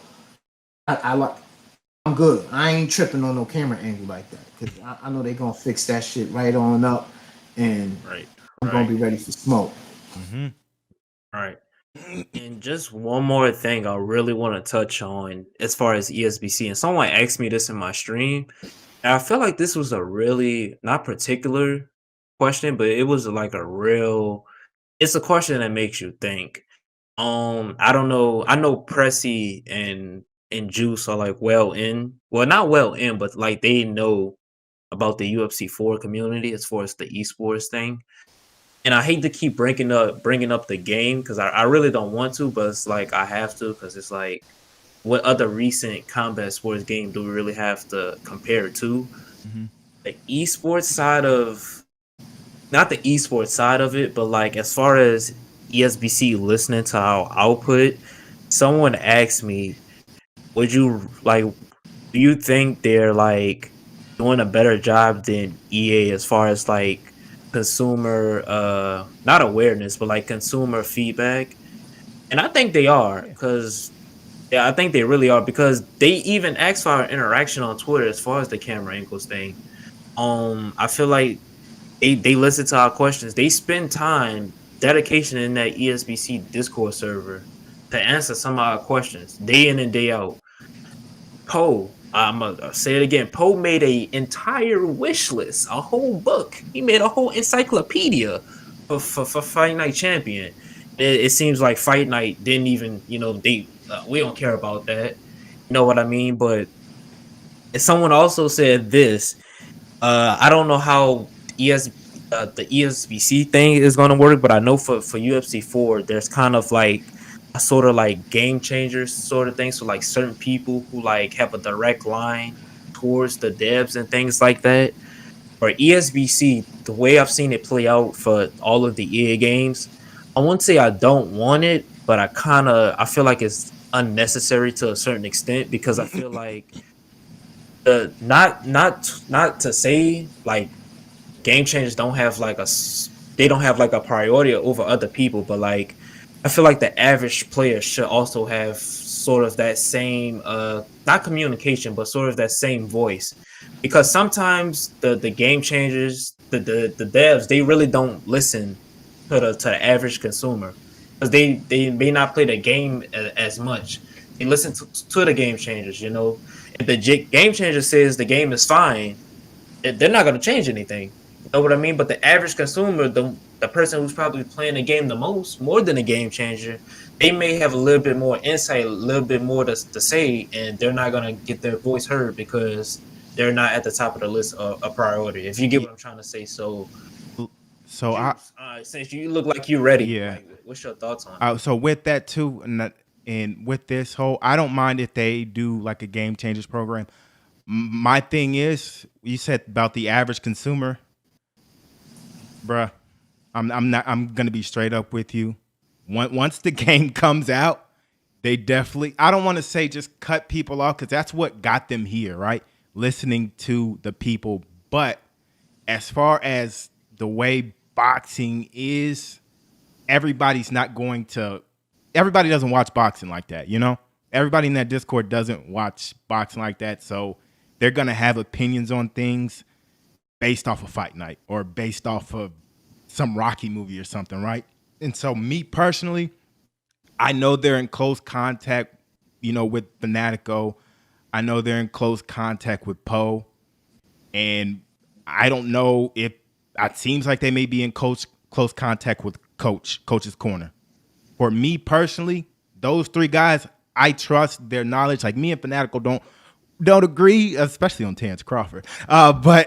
I'm good. I ain't tripping on no camera angle like that, because I know they're gonna fix that shit right on up, and I'm gonna be ready for smoke. All right. And just one more thing I really want to touch on as far as ESBC, and someone asked me this in my stream, and I feel like this was a really not particular question, but it was like a real it's a question that makes you think. I don't know. I know Pressy and Juice are like not well in, but like they know about the UFC 4 community as far as the esports thing. And I hate to keep bringing up the game because I really don't want to, but it's like I have to because it's like what other recent combat sports game do we really have to compare it to? Mm-hmm. The esports side of not the esports side of it, but like as far as ESBC listening to our output, someone asked me, would you like do you think they're like doing a better job than EA as far as like consumer not awareness, but like consumer feedback? And I think they are, Yeah. because yeah, I think they really are because they even asked for our interaction on Twitter as far as the camera angles thing. I feel like they listen to our questions. They spend time, dedication in that ESBC Discord server to answer some of our questions day in and day out. Poe, I'm gonna say it again. Poe made a entire wish list, a whole book. He made a whole encyclopedia for Fight Night Champion. It seems like Fight Night didn't even, we don't care about that. You know what I mean? But someone also said this. I don't know how the ESBC thing is going to work, but I know for UFC 4, there's kind of like a sort of like game changers sort of thing. So like certain people who like have a direct line towards the devs and things like that. For ESBC, the way I've seen it play out for all of the EA games, I won't say I don't want it, but I feel like it's unnecessary to a certain extent because I feel like not to say like game changers don't have like they don't have like a priority over other people, but like I feel like the average player should also have sort of that same not communication, but sort of that same voice, because sometimes the game changers, the devs, they really don't listen to the average consumer because they may not play the game as much. They listen to the game changers, if the game changer says the game is fine, they're not going to change anything. You know what I mean? But the average consumer, the person who's probably playing the game the most, more than a game changer, they may have a little bit more insight, a little bit more to say, and they're not going to get their voice heard because they're not at the top of the list of a priority. If you get what I'm trying to say. So since you look like you're ready, Yeah. like, what's your thoughts on it? So with that too, and with this whole, I don't mind if they do like a game changers program. My thing is, you said about the average consumer, bruh. I'm gonna be straight up with you. Once the game comes out, they definitely. I don't want to say just cut people off because that's what got them here, right? Listening to the people, but as far as the way boxing is, everybody's not going to. Everybody doesn't watch boxing like that, Everybody in that Discord doesn't watch boxing like that, so they're gonna have opinions on things based off of Fight Night or based off of some Rocky movie or something, right? And so me personally, I know they're in close contact, with Fanatico. I know they're in close contact with Poe. And I don't know if it seems like they may be in close contact with Coach's Corner. For me personally, those three guys, I trust their knowledge. Like me and Fanatico don't agree, especially on Terrence Crawford. But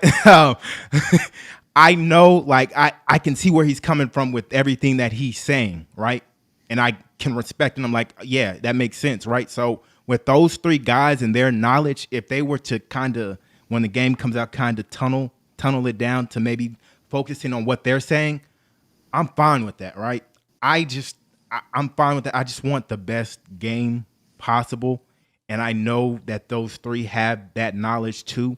I know, like, I can see where he's coming from with everything that he's saying, right? And I can respect, and I'm like, yeah, that makes sense, right? So with those three guys and their knowledge, if they were to kind of, when the game comes out, kind of tunnel it down to maybe focusing on what they're saying, I'm fine with that, right? I'm fine with that. I just want the best game possible. And I know that those three have that knowledge too.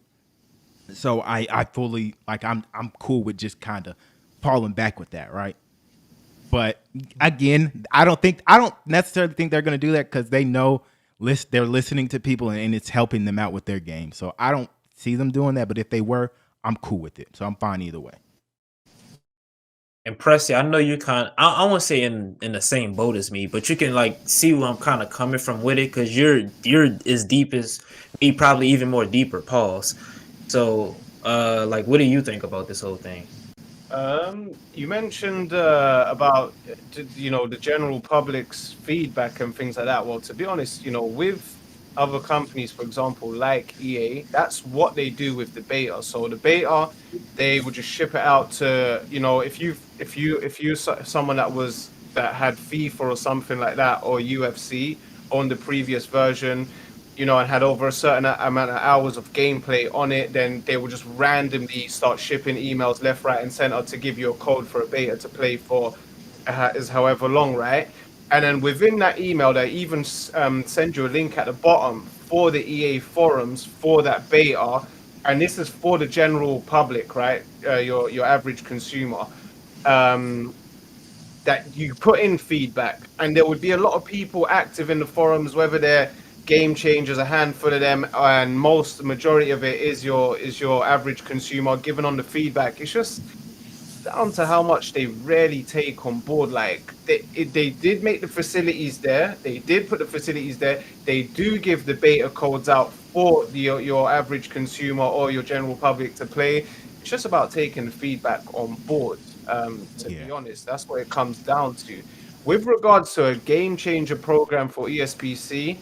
So I fully, like, I'm cool with just kind of falling back with that, right? But again, I don't necessarily think they're going to do that because they know they're listening to people and it's helping them out with their game. So I don't see them doing that. But if they were, I'm cool with it. So I'm fine either way. And Pressy, I know you I won't say in the same boat as me, but you can like see where I'm kind of coming from with it because you're as deep as me, probably even more deeper. Pause. So, like, what do you think about this whole thing? You mentioned about the general public's feedback and things like that. Well, to be honest, with other companies, for example, like EA, that's what they do with the beta. So the beta, they would just ship it out to if you someone that had FIFA or something like that, or UFC on the previous version, and had over a certain amount of hours of gameplay on it, then they will just randomly start shipping emails left, right, and center to give you a code for a beta to play for is however long, right? And then within that email, they even send you a link at the bottom for the EA forums for that beta, and this is for the general public, right? Your average consumer. That you put in feedback, and there would be a lot of people active in the forums, whether they're game changers, a handful of them, and majority of it is your average consumer giving on the feedback. It's just down to how much they really take on board. Like they did make the facilities there, they did put the facilities there, they do give the beta codes out for your average consumer or your general public to play. It's just about taking the feedback on board. To be honest, that's what it comes down to. With regards to a game changer program for ESBC,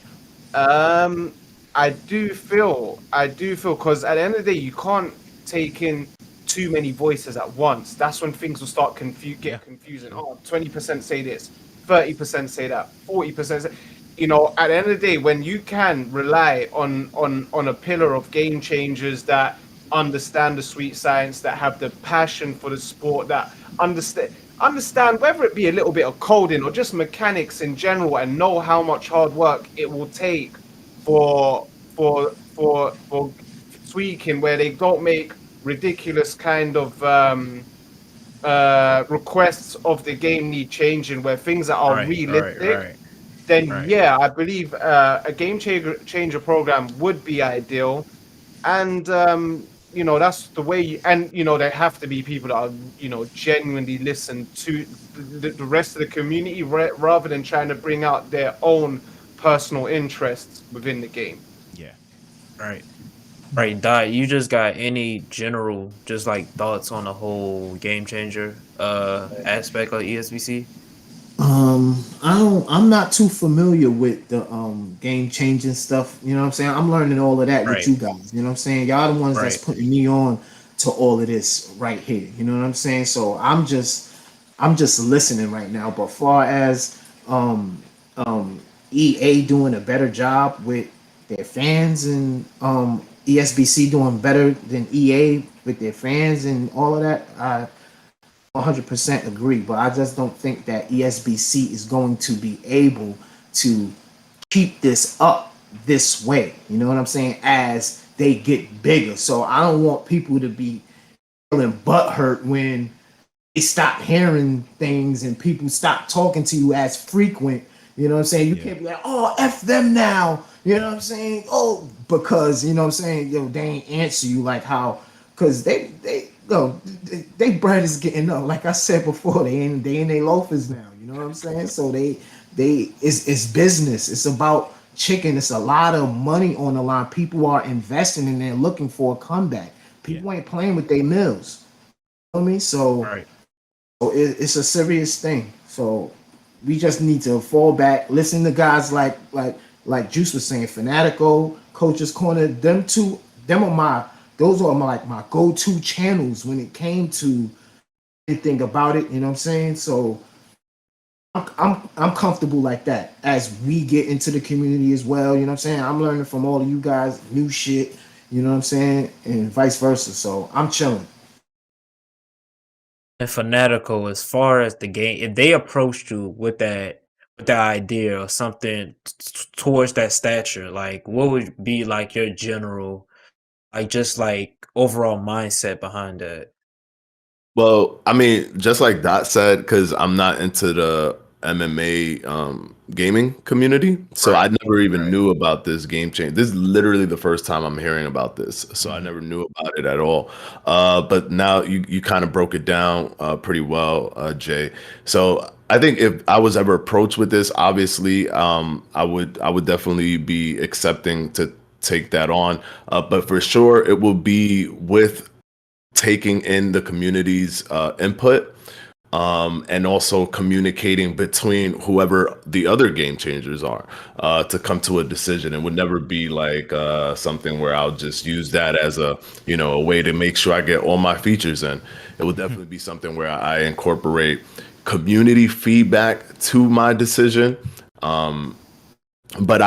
I do feel, because at the end of the day, you can't take in too many voices at once. That's when things will start get confusing. Oh, 20% say this, 30% say that, 40% say. At the end of the day, when you can rely on a pillar of game changers that understand the sweet science, that have the passion for the sport, that understand whether it be a little bit of coding or just mechanics in general, and know how much hard work it will take for tweaking, where they don't make ridiculous kind of requests of the game need changing, where things that are realistic. Then yeah, I believe a game changer program would be ideal. And that's the way. And there have to be people that are genuinely listen to the rest of the community, rather than trying to bring out their own personal interests within the game. Yeah. Right, Dot, you just got any general just like thoughts on the whole game changer aspect of ESBC? I'm not too familiar with the game changing stuff. You know what I'm saying? I'm learning all of that with you guys. You know what I'm saying? Y'all the ones that's putting me on to all of this right here. You know what I'm saying? So I'm just listening right now. But far as EA doing a better job with their fans, and ESBC doing better than EA with their fans and all of that, I 100% agree, but I just don't think that ESBC is going to be able to keep this up this way. You know what I'm saying? As they get bigger. So I don't want people to be feeling butthurt when they stop hearing things and people stop talking to you as frequent. You know what I'm saying? You can't be like, oh, F them now. You know what I'm saying? Oh, because, you know what I'm saying? Yo, they ain't answer you like how, because they bread is getting up. Like I said before, they in their loafers now. You know what I'm saying? So it's business. It's about chicken. It's a lot of money on the line. People are investing and they're looking for a comeback. People ain't playing with their mills. You know what I mean? So, it's a serious thing. So we just need to fall back, listen to guys like Juice was saying, Fanatico, Coach's Corner. Those are my go-to channels when it came to anything about it. You know what I'm saying? So I'm comfortable like that as we get into the community as well. You know what I'm saying? I'm learning from all of you guys, new shit. You know what I'm saying? And vice versa. So I'm chilling. And Fanatico, as far as the game, if they approached you with that idea or something towards that stature, like what would be like your general, like just like overall mindset behind that? Well, I mean, just like Dot said, because I'm not into the MMA gaming community, so I never even knew about this game change. This is literally the first time I'm hearing about this, so I never knew about it at all. But now you kind of broke it down pretty well, Jay. So I think if I was ever approached with this, obviously, I would definitely be accepting to take that on. But for sure, it will be with taking in the community's input, and also communicating between whoever the other game changers are, to come to a decision. It would never be like something where I'll just use that as a way to make sure I get all my features in. It will definitely be something where I incorporate community feedback to my decision. But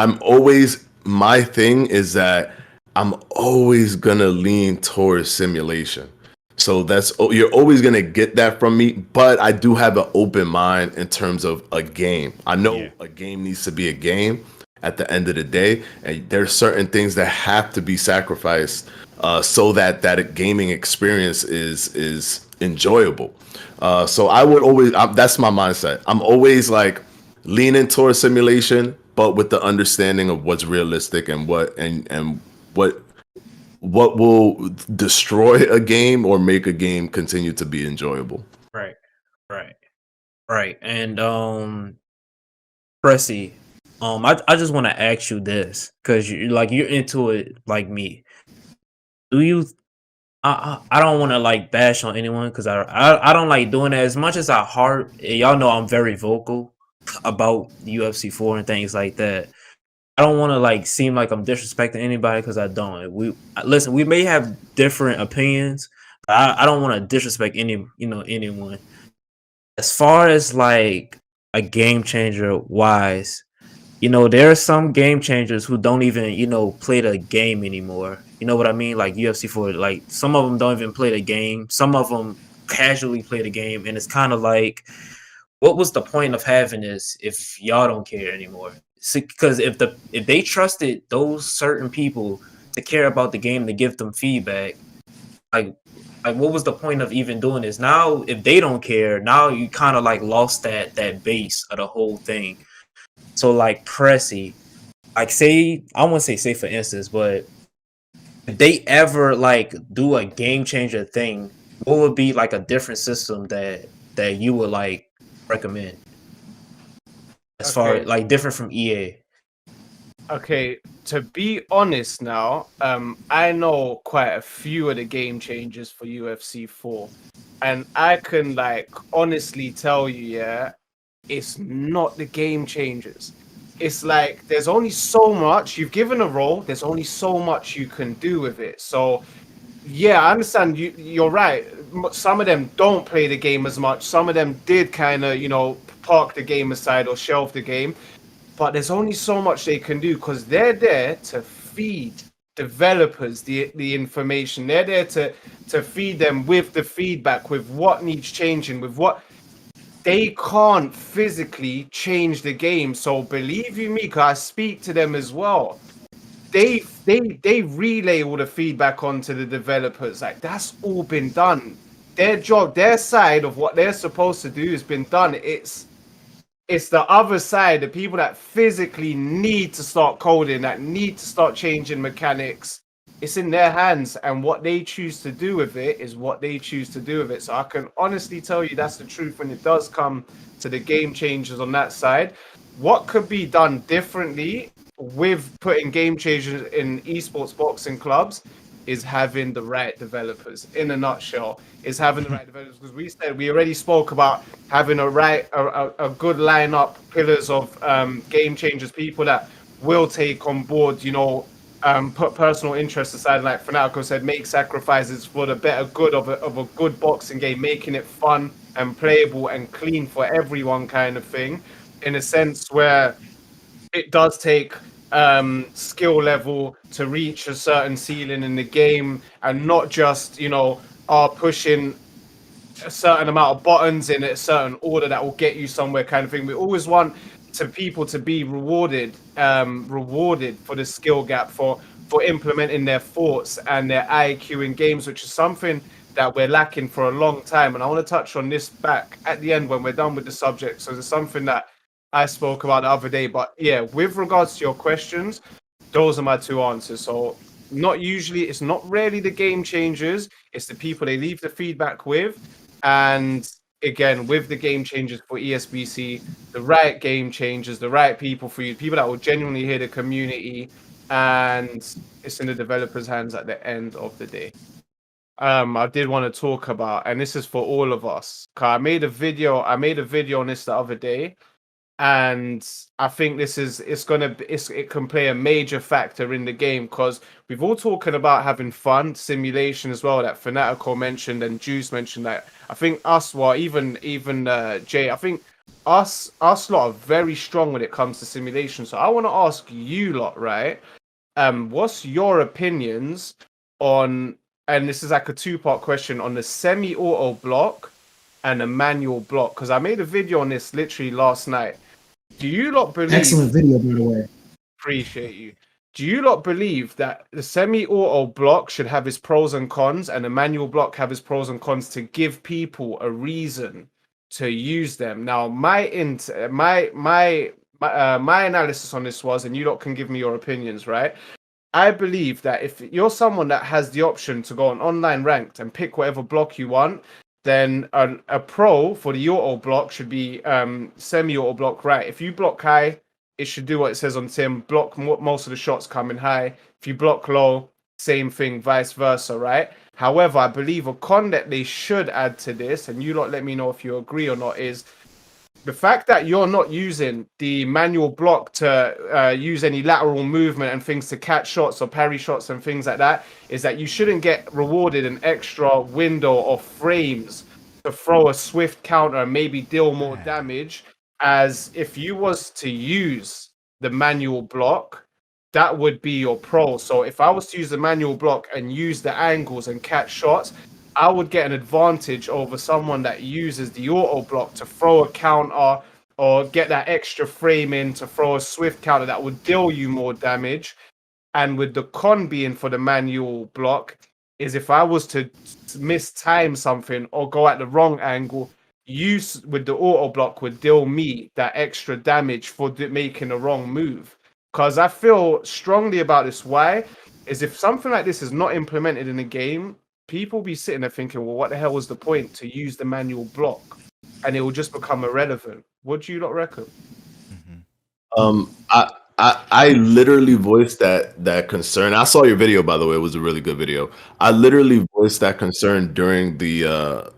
my thing is that I'm always gonna lean towards simulation. So you're always gonna get that from me, but I do have an open mind in terms of a game. I know a game needs to be a game at the end of the day, and there's certain things that have to be sacrificed so that gaming experience is enjoyable. So I would always that's my mindset. I'm always like leaning towards simulation, but with the understanding of what's realistic and what will destroy a game or make a game continue to be enjoyable. Right. And Pressy, I just want to ask you this, because you're into it like me. Do you? I don't want to like bash on anyone, because I don't like doing that as much as I heart. Y'all know I'm very vocal about UFC 4 and things like that. I don't want to like seem like I'm disrespecting anybody, because I don't. We may have different opinions, but I don't want to disrespect anyone. As far as like a game changer wise, there are some game changers who don't even play the game anymore. You know what I mean? Like UFC 4, like some of them don't even play the game. Some of them casually play the game, and it's kind of like, what was the point of having this if y'all don't care anymore? Because if they trusted those certain people to care about the game, to give them feedback, like what was the point of even doing this? Now if they don't care, now you kind of like lost that base of the whole thing. So like Pressy, like I won't say for instance, but if they ever like do a game changer thing, what would be like a different system that you would like recommend? As far as like different from EA. Okay, to be honest now, I know quite a few of the game changers for UFC 4, and I can like honestly tell you, it's not the game changers. It's like there's only so much you've given a role. There's only so much you can do with it. So yeah, I understand you're right. Some of them don't play the game as much. Some of them did kind of park the game aside or shelve the game. But there's only so much they can do, because they're there to feed developers the information. They're there to feed them with the feedback, with what needs changing, with what they can't physically change the game. So believe you me, because I speak to them as well. They relay all the feedback onto the developers. Like that's all been done. Their job, their side of what they're supposed to do has been done. It's the other side, the people that physically need to start coding, that need to start changing mechanics. It's in their hands, and what they choose to do with it is what they choose to do with it. So I can honestly tell you that's the truth when it does come to the game changers on that side. What could be done differently with putting game changers in esports boxing clubs is having the right developers. In a nutshell, is having the right developers, because we already spoke about having a good lineup, pillars of game changers, people that will take on board, put personal interests aside, like Fanatico said, make sacrifices for the better good of a good boxing game, making it fun and playable and clean for everyone, kind of thing, in a sense where it does take skill level to reach a certain ceiling in the game, and not just are pushing a certain amount of buttons in a certain order that will get you somewhere, kind of thing. We always want people to be rewarded for the skill gap, for implementing their thoughts and their IQ in games, which is something that we're lacking for a long time. And I want to touch on this back at the end when we're done with the subject. So there's something that I spoke about the other day. But yeah, with regards to your questions, those are my two answers. So it's not really the game changers, it's the people they leave the feedback with. And again, with the game changers for ESBC, the right game changers, the right people for you, people that will genuinely hear the community, and it's in the developers' hands at the end of the day. I did want to talk about, and this is for all of us. 'Cause I made a video on this the other day, and I think it can play a major factor in the game, because we've all talking about having fun, simulation as well, that Fanatico mentioned and Juice mentioned. That I think even Jay, I think us lot are very strong when it comes to simulation. So I want to ask you lot, right? What's your opinions on, and this is like a two-part question, on the semi-auto block and the manual block? Because I made a video on this literally last night. Do you lot believe? Excellent video, by the way. Appreciate you. Do you lot believe that the semi-auto block should have its pros and cons, and the manual block have its pros and cons, to give people a reason to use them? Now, my analysis on this was, and you lot can give me your opinions, right? I believe that if you're someone that has the option to go on online ranked and pick whatever block you want, then a pro for the auto block should be semi-auto block, right? If you block high, it should do what it says on Tim, block most of the shots coming high. If you block low, same thing, vice versa, right? However, I believe a con that they should add to this, and you lot let me know if you agree or not, is the fact that you're not using the manual block to use any lateral movement and things to catch shots or parry shots and things like that, is that you shouldn't get rewarded an extra window of frames to throw a swift counter and maybe deal more damage, as if you was to use the manual block, that would be your pro. So if I was to use the manual block and use the angles and catch shots, I would get an advantage over someone that uses the auto block to throw a counter or get that extra frame in to throw a swift counter that would deal you more damage. And with the con being for the manual block, is if I was to mistime something or go at the wrong angle, use with the auto block would deal me that extra damage for making a wrong move. Because I feel strongly about this. Why? Is if something like this is not implemented in the game, people be sitting there thinking, well, what the hell was the point to use the manual block? And it will just become irrelevant. What do you lot reckon? I literally voiced that concern. I saw your video, by the way. It was a really good video. I literally voiced that concern during the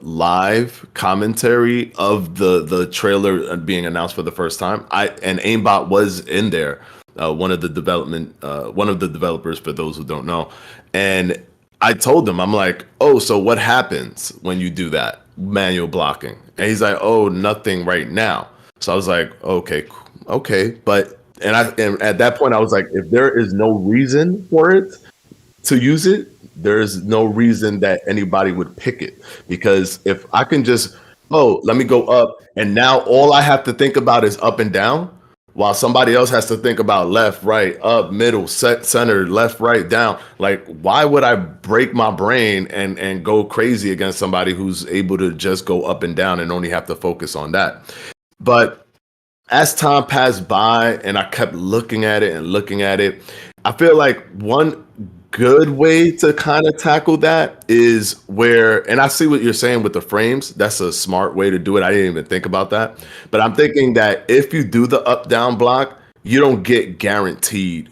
live commentary of the trailer being announced for the first time. And Aimbot was in there, one of the developers, for those who don't know. And I told him, I'm like, oh, so what happens when you do that manual blocking? And he's like, oh, nothing right now. So I was like, okay. But at that point I was like, if there is no reason for it to use it, there is no reason that anybody would pick it. Because if I can just, let me go up, and now all I have to think about is up and down, while somebody else has to think about left, right, up, middle, center, left, right, down. Like, why would I break my brain and go crazy against somebody who's able to just go up and down and only have to focus on that? But as time passed by and I kept looking at it, I feel like one good way to kind of tackle that is where, and I see what you're saying with the frames. That's a smart way to do it. I didn't even think about that. But I'm thinking that if you do the up down block, you don't get guaranteed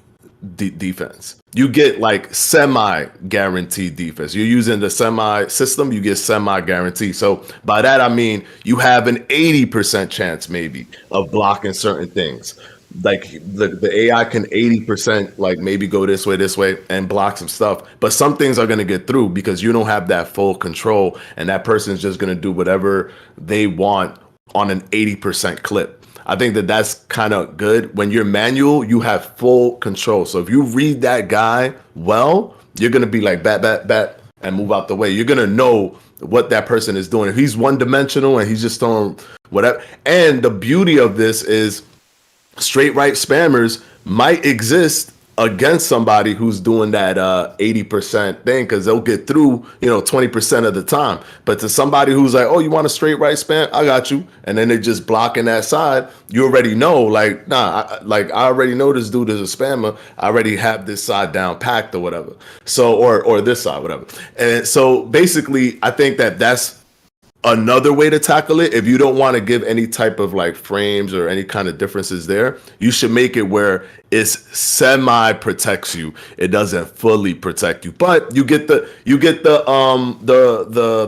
defense. You get like semi guaranteed defense. You're using the semi system, you get semi guaranteed. So by that I mean you have an 80% chance maybe of blocking certain things. Like the AI can 80% like maybe go this way and block some stuff, but some things are going to get through because you don't have that full control, and that person's just going to do whatever they want on an 80% clip. I think that's kind of good. When you're manual, you have full control. So if you read that guy well, you're going to be like bat and move out the way. You're going to know what that person is doing. If he's one dimensional and he's just throwing whatever. And the beauty of this is straight right spammers might exist against somebody who's doing that 80% thing, because they'll get through 20% of the time. But to somebody who's like, oh, you want a straight right spam, I got you, and then they're just blocking that side, you already know, like, nah, I already know this dude is a spammer. I already have this side down packed or whatever. So or this side, whatever. And so basically I think that's another way to tackle it, if you don't want to give any type of like frames or any kind of differences there, you should make it where it's semi protects you. It doesn't fully protect you, but you get the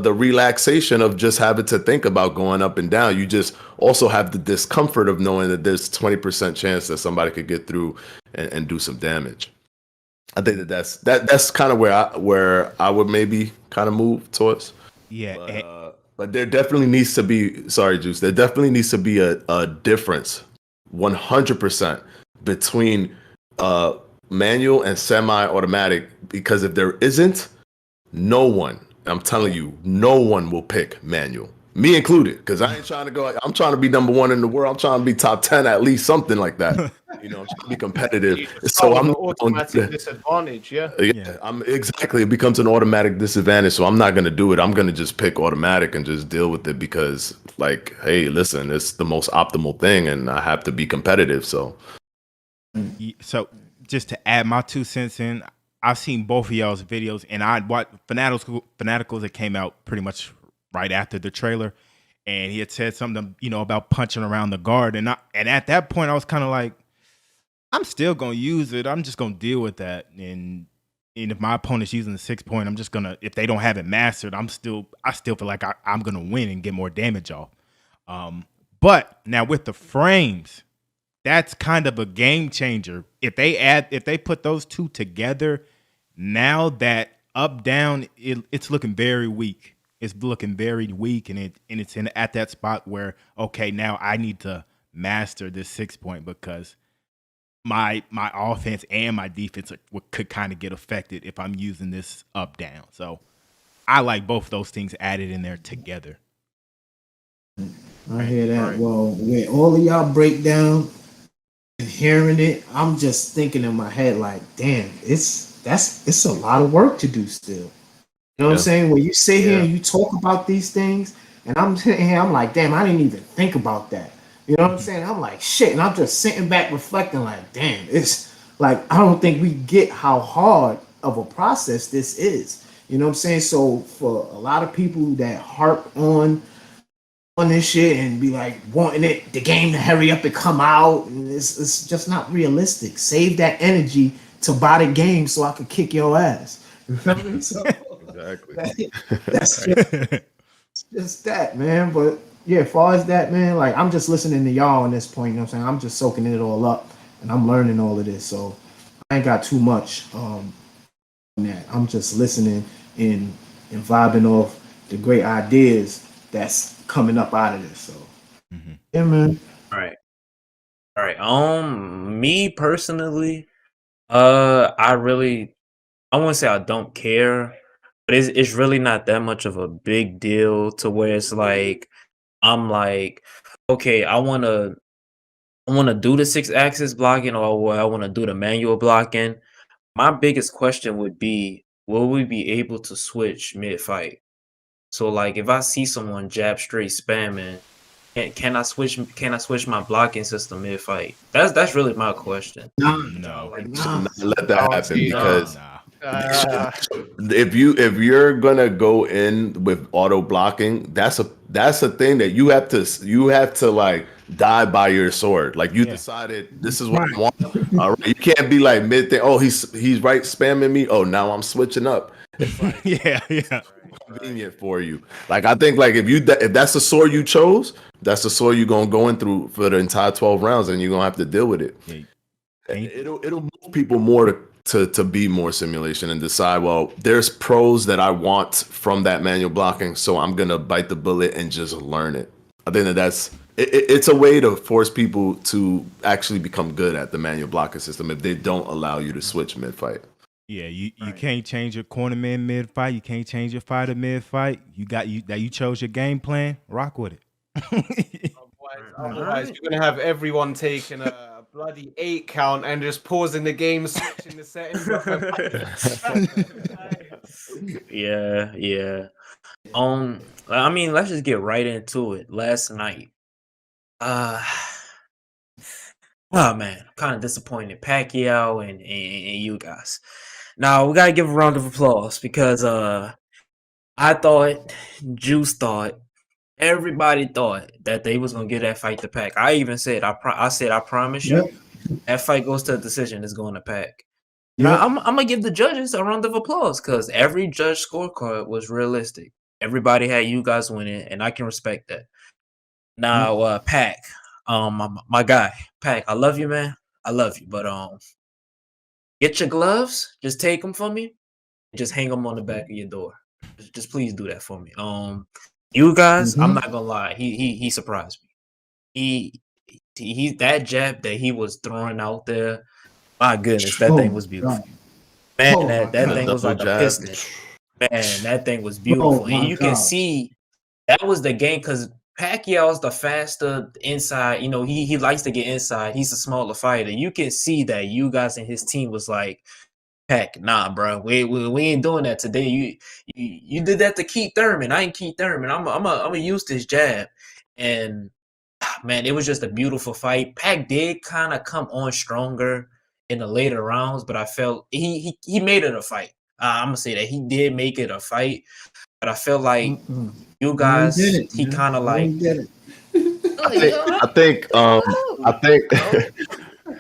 the relaxation of just having to think about going up and down. You just also have the discomfort of knowing that there's 20% chance that somebody could get through and do some damage. I think that's kind of where I would maybe kind of move towards. Yeah. But there definitely needs to be, sorry, Juice, there definitely needs to be a difference 100% between manual and semi-automatic, because if there isn't, no one, I'm telling you, no one will pick manual. Me included, because I ain't trying to go, I'm trying to be number one in the world. I'm trying to be top 10 at least, something like that. You know, I'm trying to be competitive. So I'm automatic disadvantage, yeah. I'm exactly. It becomes an automatic disadvantage. So I'm not gonna do it. I'm gonna just pick automatic and just deal with it because, like, hey, listen, it's the most optimal thing, and I have to be competitive. So just to add my 2 cents in, I've seen both of y'all's videos, and I watched Fanatico that came out pretty much right after the trailer, and he had said something, about punching around the guard, and at that point I was kind of like, I'm still gonna use it. I'm just gonna deal with that, and if my opponent's using the 6-point, I'm just gonna, if they don't have it mastered, I still feel like I'm gonna win and get more damage off. But now with the frames, that's kind of a game changer. If they put those two together, now that up down, it's looking very weak. It's looking very weak, and it's at that spot where, okay, now I need to master this 6-point because my offense and my defense could kind of get affected if I'm using this up down. So I like both those things added in there together. I hear that. Right. Well, with all of y'all breakdown and hearing it, I'm just thinking in my head like, damn, it's a lot of work to do still. You know what I'm saying? When you sit here and you talk about these things, and I'm sitting here, I'm like, damn, I didn't even think about that. You know what I'm saying? I'm like, shit, and I'm just sitting back reflecting like, damn, it's like, I don't think we get how hard of a process this is. You know what I'm saying? So for a lot of people that harp on this shit and be like wanting the game to hurry up and come out, and it's just not realistic. Save that energy to buy the game so I could kick your ass. You feel me? So exactly. That's just that, man. But yeah, as far as that, man, like I'm just listening to y'all on this point, you know what I'm saying? I'm just soaking it all up and I'm learning all of this. So I ain't got too much on that. I'm just listening and vibing off the great ideas that's coming up out of this. So yeah, man. All right. Me personally, I wouldn't say I don't care, but it's really not that much of a big deal to where it's like I'm like, okay, I wanna do the 6-axis blocking, or I wanna do the manual blocking. My biggest question would be, will we be able to switch mid-fight? So like if I see someone jab straight spamming, can I switch my blocking system mid-fight? That's really my question. No. Let that happen because if you're gonna go in with auto blocking, that's a thing that you have to like die by your sword. Like you decided this is what I want. All right, you can't be like mid thing. Oh, he's right spamming me. Oh, now I'm switching up. It's like, yeah. Convenient for you. Like I think like if that's the sword you chose, that's the sword you're gonna go in through for the entire 12 rounds, and you're gonna have to deal with it. It'll move people more to be more simulation and decide, well, there's pros that I want from that manual blocking, so I'm gonna bite the bullet and just learn it. I think it's a way to force people to actually become good at the manual blocking system if they don't allow you to switch mid-fight. Yeah, you can't change your cornerman mid-fight. You can't change your fighter mid-fight. You chose your game plan. Rock with it. Otherwise, you're gonna have everyone taking a bloody 8 count and just pausing the game, switching the settings. Yeah. I mean, let's just get right into it. Last night, oh man, kind of disappointed. Pacquiao and you guys. Now we gotta give a round of applause because I thought, Juice thought, Everybody thought that they was gonna get that fight to Pac. I even said, I promise you, Yep. that fight goes to a decision. It's going to Pac. And Yep. I'm gonna give the judges a round of applause because every judge scorecard was realistic. Everybody had you guys winning, and I can respect that. Now, Pac, my guy, Pac, I love you, man. I love you, but get your gloves. Just take them for me. And just hang them on the back of your door. Just please do that for me. You guys, I'm not gonna lie. He surprised me. He that jab that he was throwing out there. My goodness, that thing was beautiful. Man, Oh, that my thing The was double like a jab. piston. Man, that thing was Oh beautiful. And my you can God. see that was the game because Pacquiao's the faster inside. You know, he likes to get inside. He's a smaller fighter. You can see that you guys and his team was like, Pac, nah, bro, we ain't doing that today. You did that to Keith Thurman. I ain't Keith Thurman. I'm gonna use this jab, and man, it was just a beautiful fight. Pac did kind of come on stronger in the later rounds, but I felt he made it a fight. I'm gonna say that he did make it a fight, but I felt like you No, he did guys, it, he man. kind of No, he like, did it. I think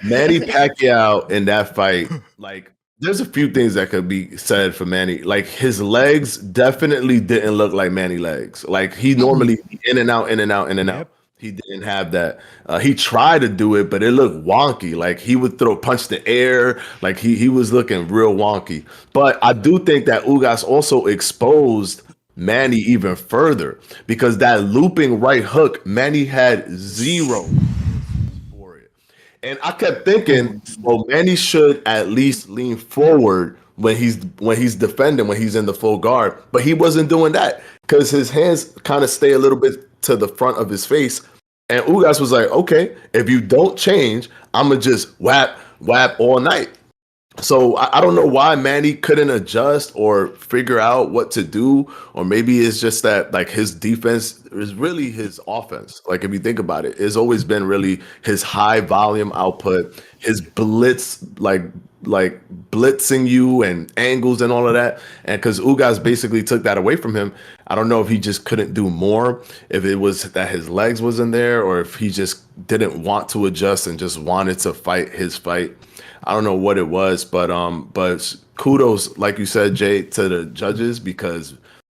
Manny Pacquiao in that fight, like, there's a few things that could be said for Manny. Like, his legs definitely didn't look like Manny legs. Like, he normally in and out, in and out, in and out. Yep. He didn't have that. He tried to do it, but it looked wonky. Like, he would throw punch the air. Like, he was looking real wonky. But I do think that Ugas also exposed Manny even further because that looping right hook, Manny had zero for it. And I kept thinking, well, Manny should at least lean forward when he's defending, when he's in the full guard. But he wasn't doing that because his hands kind of stay a little bit to the front of his face. And Ugas was like, okay, if you don't change, I'm gonna just whap all night. So I don't know why Manny couldn't adjust or figure out what to do, or maybe it's just that like his defense is really his offense. Like if you think about it, it's always been really his high volume output, his blitz, like blitzing you and angles and all of that. And because Ugas basically took that away from him, I don't know if he just couldn't do more, if it was that his legs wasn't there, or if he just didn't want to adjust and just wanted to fight his fight. I don't know what it was, but kudos, like you said, Jay, to the judges because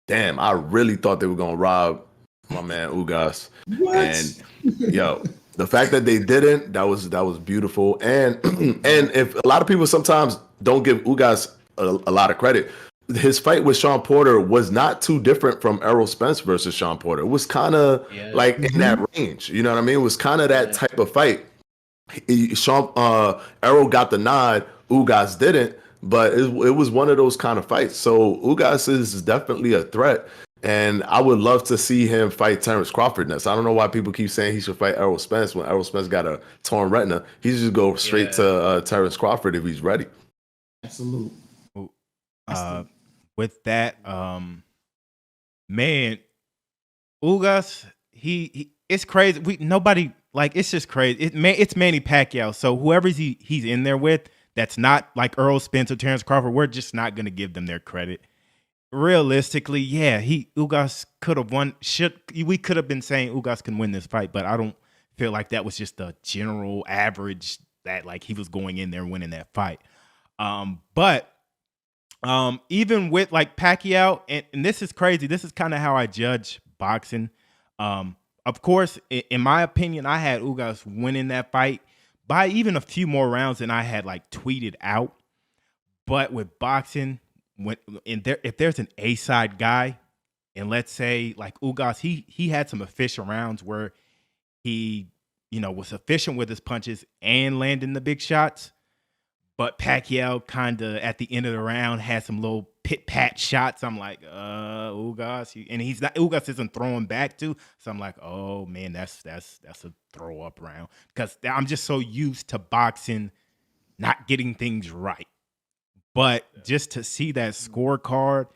damn, I really thought they were gonna rob my man Ugas. What? And yo, the fact that they didn't, that was beautiful. And and if a lot of people sometimes don't give Ugas a lot of credit, his fight with Sean Porter was not too different from Errol Spence versus Sean Porter. It was kind of like in that range. You know what I mean? It was kind of that type of fight. Errol got the nod, Ugas didn't, but it was one of those kind of fights. So Ugas is definitely a threat, and I would love to see him fight Terrence Crawford next. I don't know why people keep saying he should fight Errol Spence when Errol Spence got a torn retina. He should just go straight to Terrence Crawford if he's ready. Absolutely. With that, man, Ugas, he it's crazy. Nobody like it's just crazy. It's Manny Pacquiao. So whoever he's in there with, that's not like Errol Spence or Terrence Crawford, we're just not gonna give them their credit. Realistically, yeah, Ugas could have won. We could have been saying Ugas can win this fight, but I don't feel like that was just a general average that like he was going in there winning that fight. But even with like Pacquiao, and this is crazy. This is kind of how I judge boxing. Of course, in my opinion, I had Ugas winning that fight by even a few more rounds than I had like tweeted out. But with boxing, if there's an A-side guy, and let's say like Ugas, he had some efficient rounds where he, was efficient with his punches and landing the big shots. But Pacquiao kind of at the end of the round had some little pit-pat shots. I'm like, Ugas, and Ugas isn't throwing back too. So I'm like, oh man, that's a throw-up round. Because I'm just so used to boxing not getting things right. But just to see that scorecard,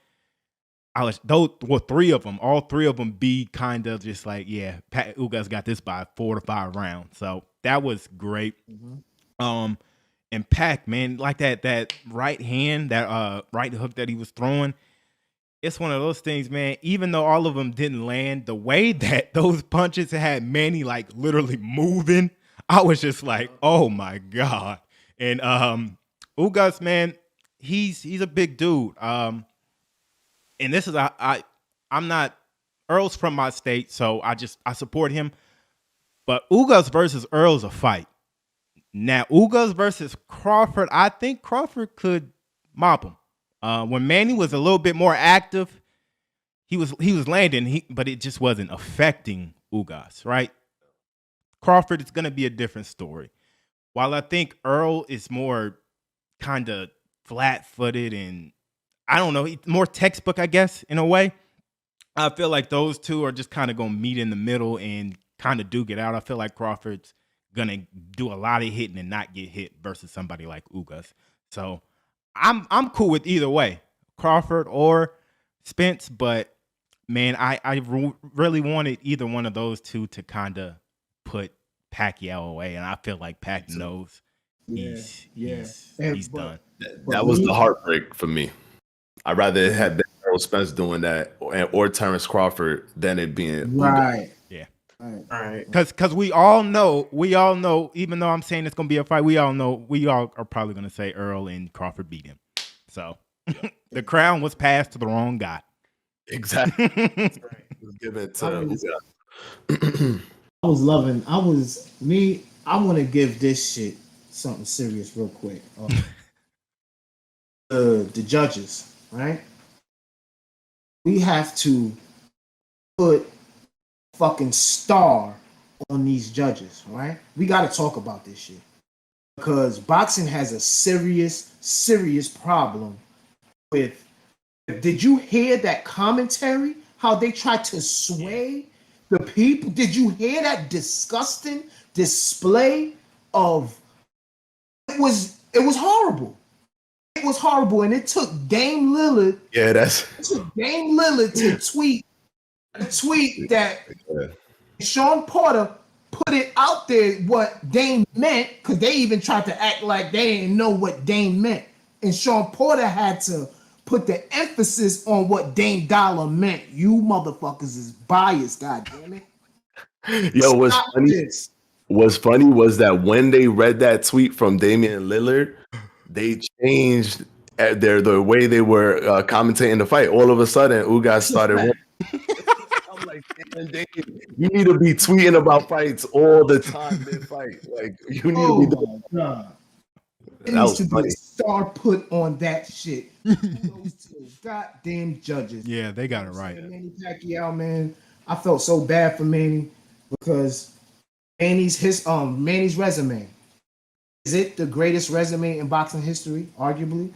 all three of them be kind of just like, yeah, Ugas got this by 4 to 5 rounds. So that was great. And Pac, man, like that right hand, that right hook that he was throwing, it's one of those things, man. Even though all of them didn't land, the way that those punches had Manny like literally moving, I was just like, oh my God. And Ugas, man, he's a big dude. And this is I'm not Earl's from my state, so I support him. But Ugas versus Earl's a fight. Now, Ugas versus Crawford, I think Crawford could mop him. When Manny was a little bit more active, he was landing, but it just wasn't affecting Ugas, right? Crawford is going to be a different story. While I think Earl is more kind of flat-footed and, I don't know, more textbook, I guess, in a way, I feel like those two are just kind of going to meet in the middle and kind of duke it out. I feel like Crawford's going to do a lot of hitting and not get hit versus somebody like Ugas. So I'm cool with either way, Crawford or Spence, but man, I really wanted either one of those two to kind of put Pacquiao away, and I feel like Pac knows he's done. That was the heartbreak for me. I'd rather have Errol Spence doing that or Terrence Crawford than it being Right. Yeah. Right. All right. Because we all know, even though I'm saying it's gonna be a fight, we all are probably gonna say Earl and Crawford beat him. So the crown was passed to the wrong guy. Exactly. Give it to I want to give this shit something serious real quick. The judges, right? We have to put fucking star on these judges, right? We got to talk about this shit because boxing has a serious problem with. Did you hear that commentary? How they tried to sway the people? Did you hear that disgusting display of? It was horrible. It was horrible, and it took Dame Lillard. Yeah, It took Dame Lillard to tweet that Sean Porter put it out there what Dame meant, because they even tried to act like they didn't know what Dame meant, and Sean Porter had to put the emphasis on what Dame Dollar meant. You motherfuckers is biased, goddammit. Yo, what's funny was that when they read that tweet from Damian Lillard, they changed the way they were commentating the fight. All of a sudden, Ugas started winning. I'm like, damn, you need to be tweeting about fights all the time mid-fight. Like, you need to be doing. God. It That needs was to funny. be a star put on that shit. Those two goddamn judges. Yeah, they got it right. Manny Pacquiao, man. I felt so bad for Manny because Manny's resume. Is it the greatest resume in boxing history? Arguably.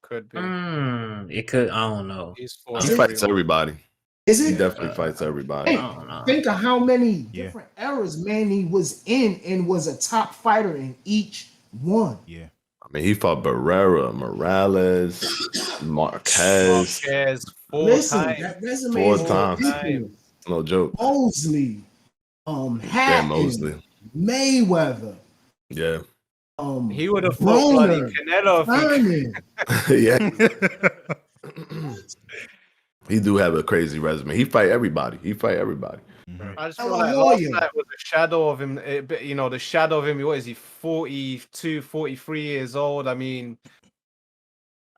Could be. It could. I don't know. He's He fights everybody. Is He it? definitely fights everybody. I don't know. Think of how many different eras Manny was in and was a top fighter in each one. Yeah. I mean, he fought Barrera, Morales, Marquez. That resume Four is times. ridiculous. No joke. Mosley, Yeah, Hatton, Mosley. Mayweather. Yeah. He would have fought bloody Broner, Canelo. Yeah. He do have a crazy resume. He fight everybody. I just feel like last night was a shadow of him. The shadow of him. What is he? 42, 43 years old. I mean,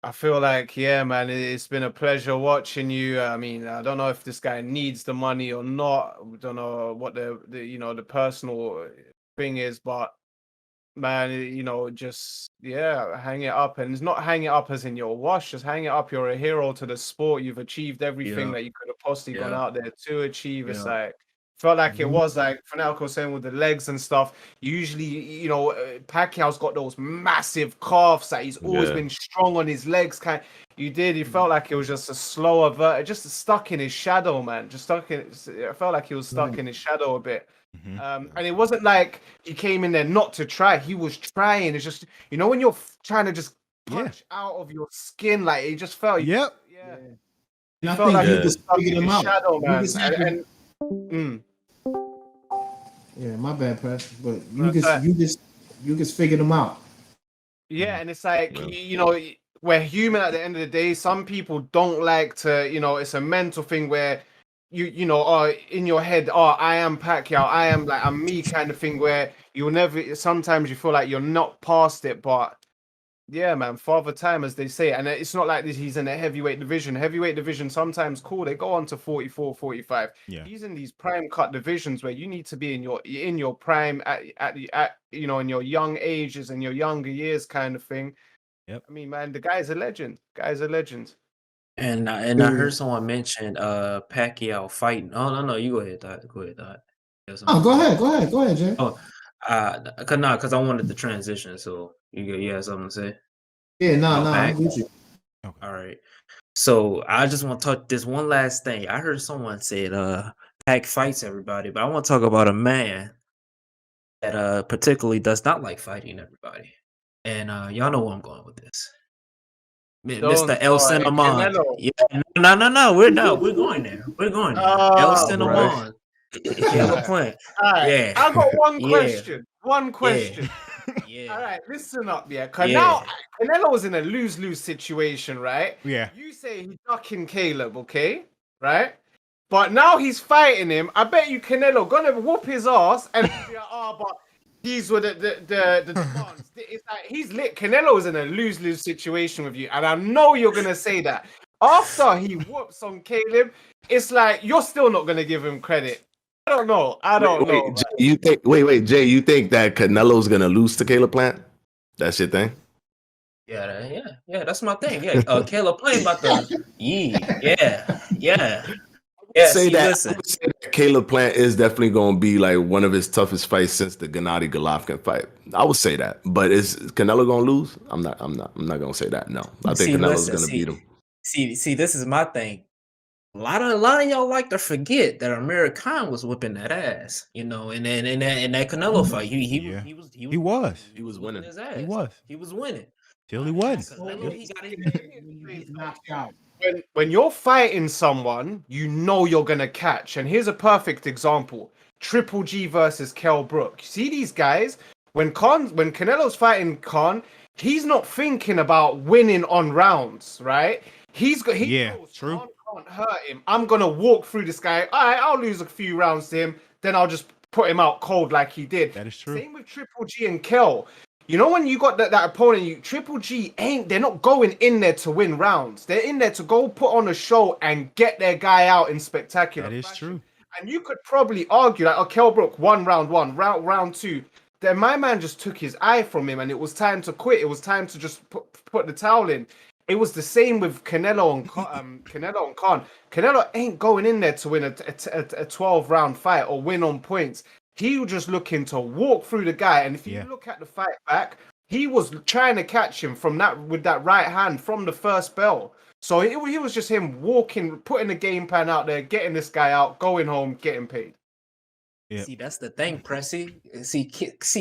I feel like, yeah, man, it's been a pleasure watching you. I mean, I don't know if this guy needs the money or not. We don't know what the personal thing is, but man, just hang it up. And it's not hang it up as in you're washed, just hang it up. You're a hero to the sport. You've achieved everything that you could have possibly gone out there to achieve. It's like felt like it was like Fanatico saying with the legs and stuff. Usually, Pacquiao's got those massive calves that he's always been strong on his legs. You felt like it was just a slower, just stuck in his shadow, man. I felt like he was stuck in his shadow a bit. And it wasn't like he came in there not to try. He was trying. It's just, when you're trying to just punch out of your skin, like it just felt. Yep. Yeah. And I think like he he just figured him out. Shadow, man. Yeah, my bad, Pat. But you just figured him out. Yeah, and it's like we're human at the end of the day. Some people don't like to, it's a mental thing where in your head, I am Pacquiao, I'm me kind of thing where sometimes you feel like you're not past it, but yeah, man, father time, as they say. And it's not like this, he's in a heavyweight division. Heavyweight division, sometimes cool, they go on to 44, 45. Yeah. He's in these prime cut divisions where you need to be in your prime at in your young ages and your younger years kind of thing. Yep. I mean, man, the guy's a legend. Guy's a legend. And I heard someone mention Pacquiao fighting. Oh no, you go ahead, Dot. Go ahead, Dot. Oh, go ahead, Jay. Oh, because I wanted to transition. So you had something to say? Yeah, no, Pac? I'm with you. Okay. All right. So I just want to talk this one last thing. I heard someone said Pac fights everybody, but I want to talk about a man that particularly does not like fighting everybody. And y'all know where I'm going with this. Mr. El Cinnamon. Yeah, no, we're going there. We're going there. El Cinnamon. Caleb Plant. All right. Yeah. I got one Yeah. question. One question. Yeah. All right, listen up, yeah. Cause now Canelo was in a lose-lose situation, right? Yeah. You say he's ducking Caleb, okay? Right? But now he's fighting him. I bet you Canelo gonna whoop his ass and be like, but these were the demands. It's like he's lit. Canelo is in a lose-lose situation with you, and I know you're gonna say that. After he whoops on Caleb, it's like you're still not gonna give him credit. I don't know. Wait, Jay, you think? Wait, Jay. You think that Canelo's gonna lose to Caleb Plant? That's your thing. Yeah. That's my thing. Yeah, Caleb Plant about the yeah. Say that. Listen. I would say that Caleb Plant is definitely going to be like one of his toughest fights since the Gennady Golovkin fight. I would say that, but is Canelo going to lose? I'm not going to say that. No, I think Canelo's going to beat him. See, this is my thing. A lot of y'all like to forget that Amir Khan was whipping that ass, and then in that Canelo fight, he was winning. His ass. He was winning. Till he wasn't. He's knocked out. When you're fighting someone, you know you're gonna catch. And here's a perfect example: Triple G versus Kell Brook. See these guys? When Canelo's fighting Khan, he's not thinking about winning on rounds, right? He knows true. Khan can't hurt him. I'm gonna walk through this guy. All right, I'll lose a few rounds to him, then I'll just put him out cold like he did. That is true. Same with Triple G and Kell. You know, when you got that opponent, Triple G they're not going in there to win rounds. They're in there to go put on a show and get their guy out in spectacular That is fashion. true. And you could probably argue like, Kell Brook won round one, round two. Then my man just took his eye from him and it was time to quit. It was time to just put the towel in. It was the same with Canelo and Khan. Canelo ain't going in there to win a 12-round fight or win on points. He was just looking to walk through the guy. And if you look at the fight back, he was trying to catch him with that right hand from the first bell. So he was just him walking, putting the game plan out there, getting this guy out, going home, getting paid. Yep. See, that's the thing, Pressy. See,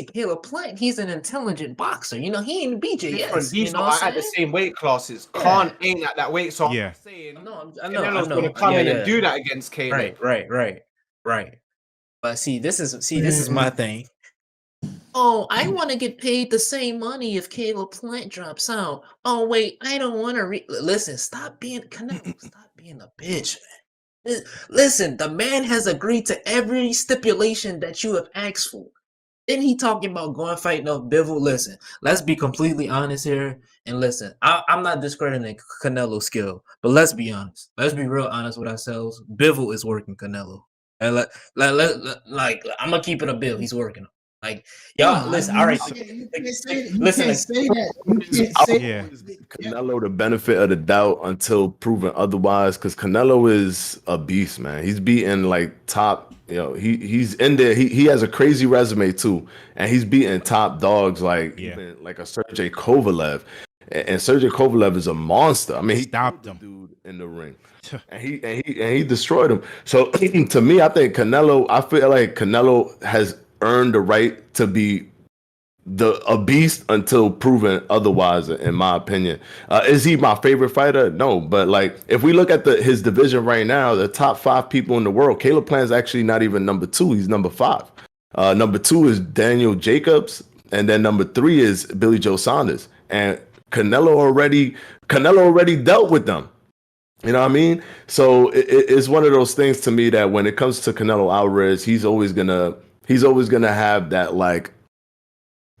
Caleb Plant, he's an intelligent boxer. He ain't BJS. He's not at the same weight classes. Khan ain't at that weight. So I'm saying, I know. Canelo's going to come in and do that against Caleb. Right. But see, this is my thing. Oh, I want to get paid the same money if Caleb Plant drops out. Oh, wait, I don't want to listen. Stop being Canelo. Stop being a bitch, man. Listen, the man has agreed to every stipulation that you have asked for. Then he talking about going fighting off Bivol. Listen, let's be completely honest here. And listen, I'm not discrediting Canelo's skill, but let's be honest. Let's be real honest with ourselves. Bivol is working Canelo. And like I'm gonna keep it a bill. He's working. Like y'all, listen. All right, listen. Canelo the benefit of the doubt until proven otherwise, because Canelo is a beast, man. He's beating like top. He's in there. He has a crazy resume too, and he's beating top dogs like even like a Sergey Kovalev. And Sergey Kovalev is a monster. I mean, he stopped him, dude, in the ring, and he destroyed him. So to me, I think Canelo. I feel like Canelo has earned the right to be a beast until proven otherwise. In my opinion, is he my favorite fighter? No, but like if we look at his division right now, the top 5 people in the world, Caleb Plant is actually not even number 2. He's number 5. Number 2 is Daniel Jacobs, and then number 3 is Billy Joe Saunders. And Canelo already dealt with them. You know what I mean? So it's one of those things to me that when it comes to Canelo Alvarez, he's always gonna have that, like,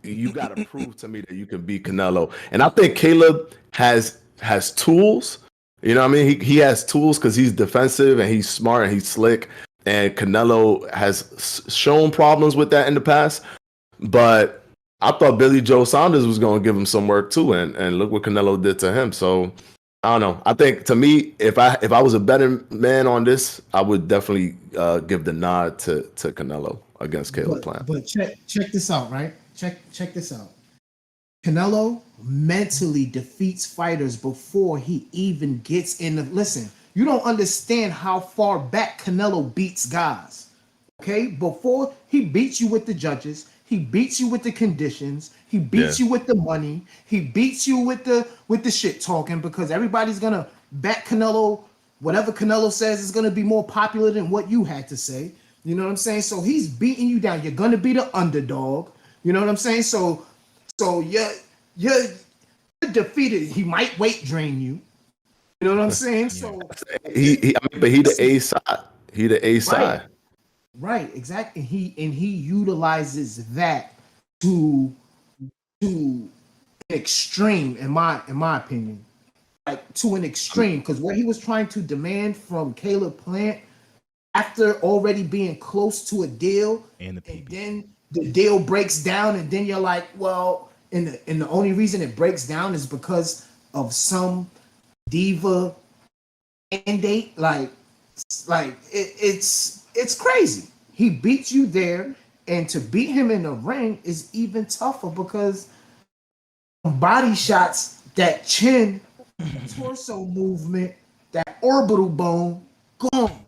you got to prove to me that you can beat Canelo. And I think Caleb has tools. You know what I mean? He has tools because he's defensive and he's smart and he's slick. And Canelo has shown problems with that in the past. But I thought Billy Joe Saunders was going to give him some work too. And look what Canelo did to him. So I don't know. I think, to me, if I was a betting man on this, I would definitely give the nod to Canelo against Caleb Plant. But check this out, right? Check this out. Canelo mentally defeats fighters before he even gets in the. Listen, you don't understand how far back Canelo beats guys. Okay, before he beats you with the judges, he beats you with the conditions, he beats you with the money, he beats you with the shit talking, because everybody's gonna back Canelo. Whatever Canelo says is gonna be more popular than what you had to say. You know what I'm saying? So he's beating you down. You're gonna be the underdog. You know what I'm saying? So you're defeated. He might weight drain you. You know what I'm saying? So but he the A side. He the A side. Right, exactly. He utilizes that to an extreme, in my opinion, like to an extreme. Because what he was trying to demand from Caleb Plant, after already being close to a deal, and then the deal breaks down, and then you're like, well, and the only reason it breaks down is because of some diva mandate. Like it's crazy. He beats you there, and to beat him in the ring is even tougher because body shots, that chin, torso movement, that orbital bone, gone.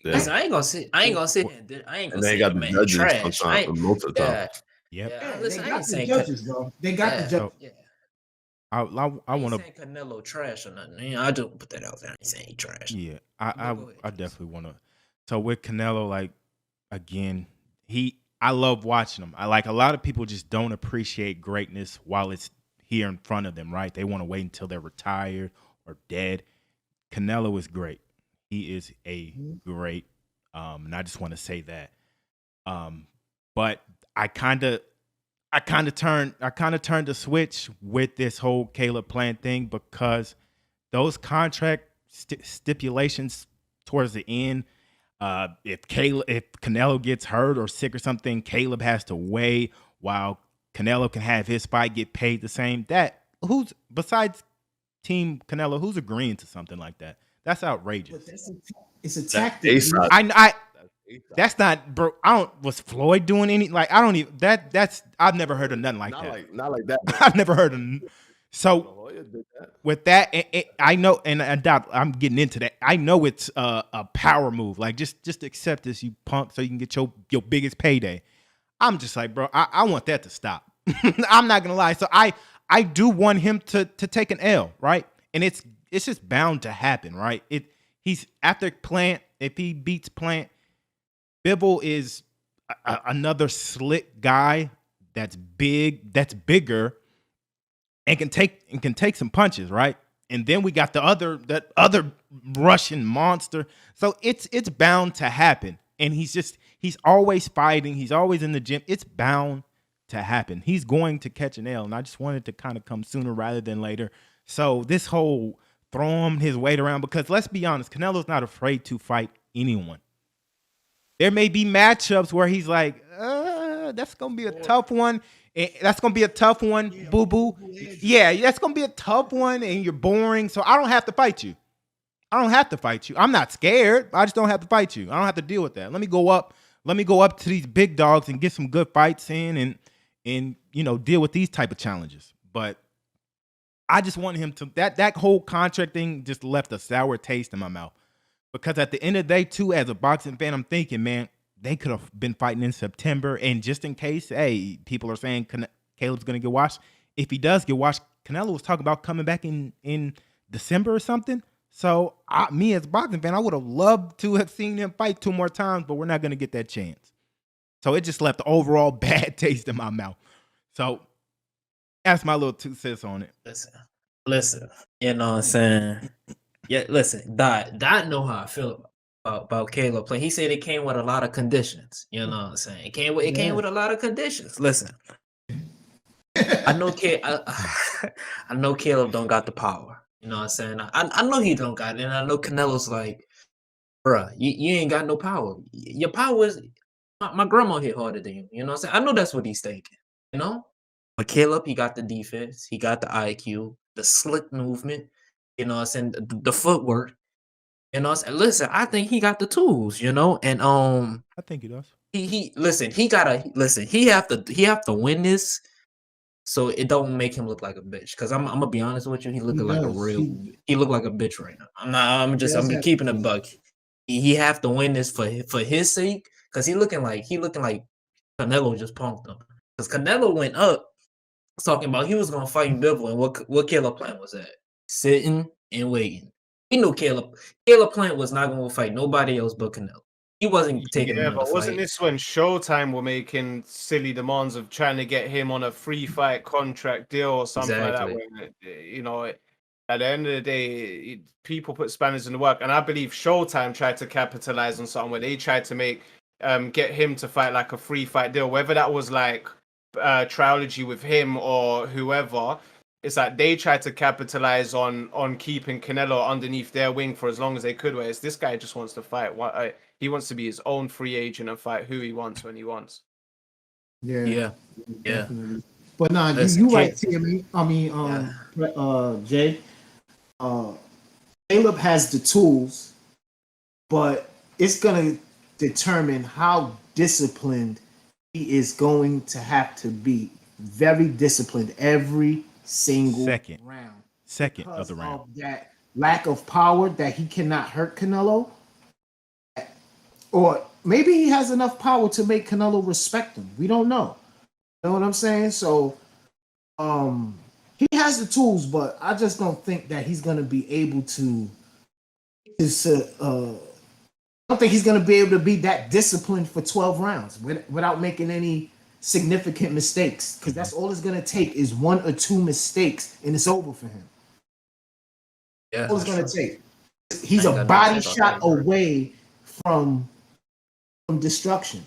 Yeah. Listen, I ain't gonna sit. I ain't gonna sit. I ain't gonna And they say got the man judges trash. most of the time. Yeah, They listen, I got ain't the saying judges, bro. They got the judges. Yeah. I want to. Saying Canelo trash or nothing. I don't put that out there. I ain't saying he trash. Yeah, Go I ahead, definitely want to. So with Canelo, like, again, I love watching him. I like, a lot of people just don't appreciate greatness while it's here in front of them, right? They want to wait until they're retired or dead. Canelo is great. He is a great, and I just want to say that. But I kind of turned the switch with this whole Caleb Plant thing, because those contract stipulations towards the end, if Canelo gets hurt or sick or something, Caleb has to wait while Canelo can have his fight, get paid the same. That, who's besides Team Canelo, who's agreeing to something like that? That's outrageous. It's a tactic. That's not, bro. Was Floyd doing any, like, I don't even, that's, I've never heard of nothing like that. Not like that. I've never heard of. So with that, I know, and I doubt I'm getting into that. I know it's a power move. Like, just accept this, you punk, so you can get your biggest payday. I'm just like, bro, I want that to stop. I'm not gonna lie. So I do want him to take an L, right? And it's just bound to happen, right? He's after Plant. If he beats Plant, Bibble is another slick guy that's bigger, and can take some punches, right? And then we got that other Russian monster. So it's bound to happen. And he's always fighting. He's always in the gym. It's bound to happen. He's going to catch an L. And I just wanted to kind of come sooner rather than later. So this whole throw him his weight around, because let's be honest, Canelo's not afraid to fight anyone. There may be matchups where he's like, that's going to be a tough one. That's going to be a tough one, boo-boo. Yeah, that's going to be a tough one, and you're boring, so I don't have to fight you. I'm not scared. I just don't have to fight you. I don't have to deal with that. Let me go up to these big dogs and get some good fights in and deal with these type of challenges. But I just want him to, that whole contract thing just left a sour taste in my mouth. Because at the end of the day, too, as a boxing fan, I'm thinking, man, they could have been fighting in September. And just in case, hey, people are saying Caleb's going to get washed. If he does get washed, Canelo was talking about coming back in December or something. So me as a boxing fan, I would have loved to have seen him fight 2 more times, but we're not going to get that chance. So it just left the overall bad taste in my mouth. So That's my little 2 cents on it. Listen. You know what I'm saying? Yeah, listen. Dot know how I feel about Caleb playing. He said it came with a lot of conditions. You know what I'm saying? It came with a lot of conditions. Listen, I know I know Caleb don't got the power. You know what I'm saying? I know he don't got it, and I know Canelo's like, bruh, you ain't got no power. Your power is my grandma hit harder than you. You know what I'm saying? I know that's what he's thinking. You know, but Caleb, he got the defense, he got the IQ, the slick movement. You know what I'm saying? The footwork. You know, listen, I think he got the tools, you know, and I think he does. he listen, he have to win this so it don't make him look like a bitch. Cause I'm gonna be honest with you, he looking like a does. real he look like a bitch right now. I'm does I'm have keeping a tools. buck. He have to win this for his sake, cause he looking like Canelo just punked him. Cause Canelo went up talking about he was gonna fight Bivol, and what Caleb Plant was at? Sitting and waiting. He knew Caleb Plant was not gonna fight nobody else but Canelo. He wasn't taking him Yeah, in the but wasn't fight. this when Showtime were making silly demands of trying to get him on a free fight contract deal or something like that? Exactly. When, you know, at the end of the day, people put spanners in the work, and I believe Showtime tried to capitalize on something where they tried to make get him to fight like a free fight deal, whether that was like trilogy with him or whoever. It's like they tried to capitalize on keeping Canelo underneath their wing for as long as they could. Whereas this guy just wants to fight. He wants to be his own free agent and fight who he wants when he wants. Yeah, Yeah. definitely. But nah, Listen, you right, Timmy. I mean, Jay. Caleb has the tools, but it's gonna determine how disciplined he is going to have to be. Very disciplined every single Second round. of Because the round. of that lack of power that he cannot hurt Canelo. Or maybe he has enough power to make Canelo respect him. We don't know. You know what I'm saying? So he has the tools, but I just don't think that he's gonna be able to I don't think he's gonna be able to be that disciplined for 12 rounds without making any significant mistakes. Because that's all it's gonna take is 1 or 2 mistakes and it's over for him. yeah, All it's that's gonna true. take. He's I ain't a got nothing to body say about shot that, bro. away from destruction.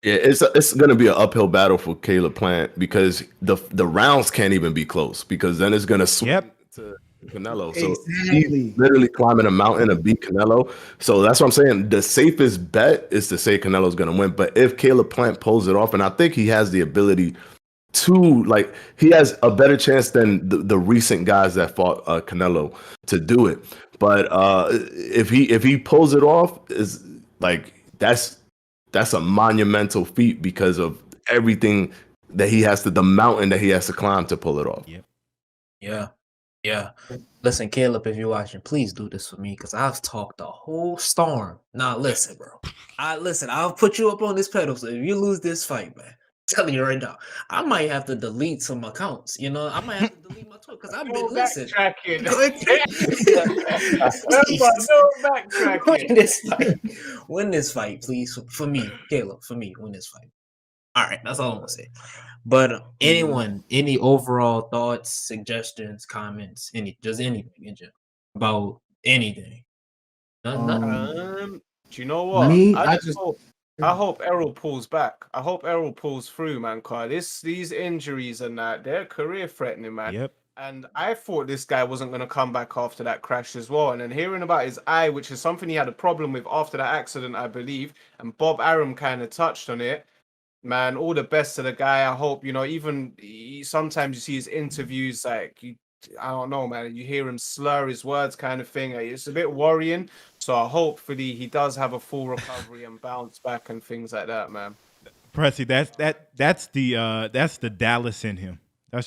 Yeah, it's gonna be an uphill battle for Caleb Plant because the rounds can't even be close because then it's gonna swing Yep. to Canelo. So Exactly. he's literally climbing a mountain to beat Canelo. So that's what I'm saying. The safest bet is to say Canelo's gonna win. But if Caleb Plant pulls it off, and I think he has the ability to, like, he has a better chance than the recent guys that fought Canelo to do it. But if he pulls it off, is like that's a monumental feat because of everything that he has to, the mountain that he has to climb to pull it off. Yep. Yeah. Listen, Caleb, if you're watching, please do this for me because I've talked the whole storm. Now, listen, bro. I'll put you up on this pedestal. If you lose this fight, man, I'm telling you right now, I might have to delete some accounts. You know, I might have to delete my Twitter because I've been listening. backtracking. Please. No backtracking. Win this fight, please. For me, Caleb, for me, win this fight. All right, that's all I'm gonna say. But anyone, any overall thoughts, suggestions, comments, anything in general about anything? None. Do you know what? Me, I hope Errol pulls back. I hope Errol pulls through, man. Cause these injuries and that, they're career threatening, man. Yep. And I thought this guy wasn't gonna come back after that crash as well. And then hearing about his eye, which is something he had a problem with after that accident, I believe, and Bob Arum kind of touched on it. Man, all the best to the guy. I hope, sometimes you see his interviews, like, I don't know, man, you hear him slur his words kind of thing. It's a bit worrying. So hopefully he does have a full recovery and bounce back and things like that, man. Pressy, that's the Dallas in him. He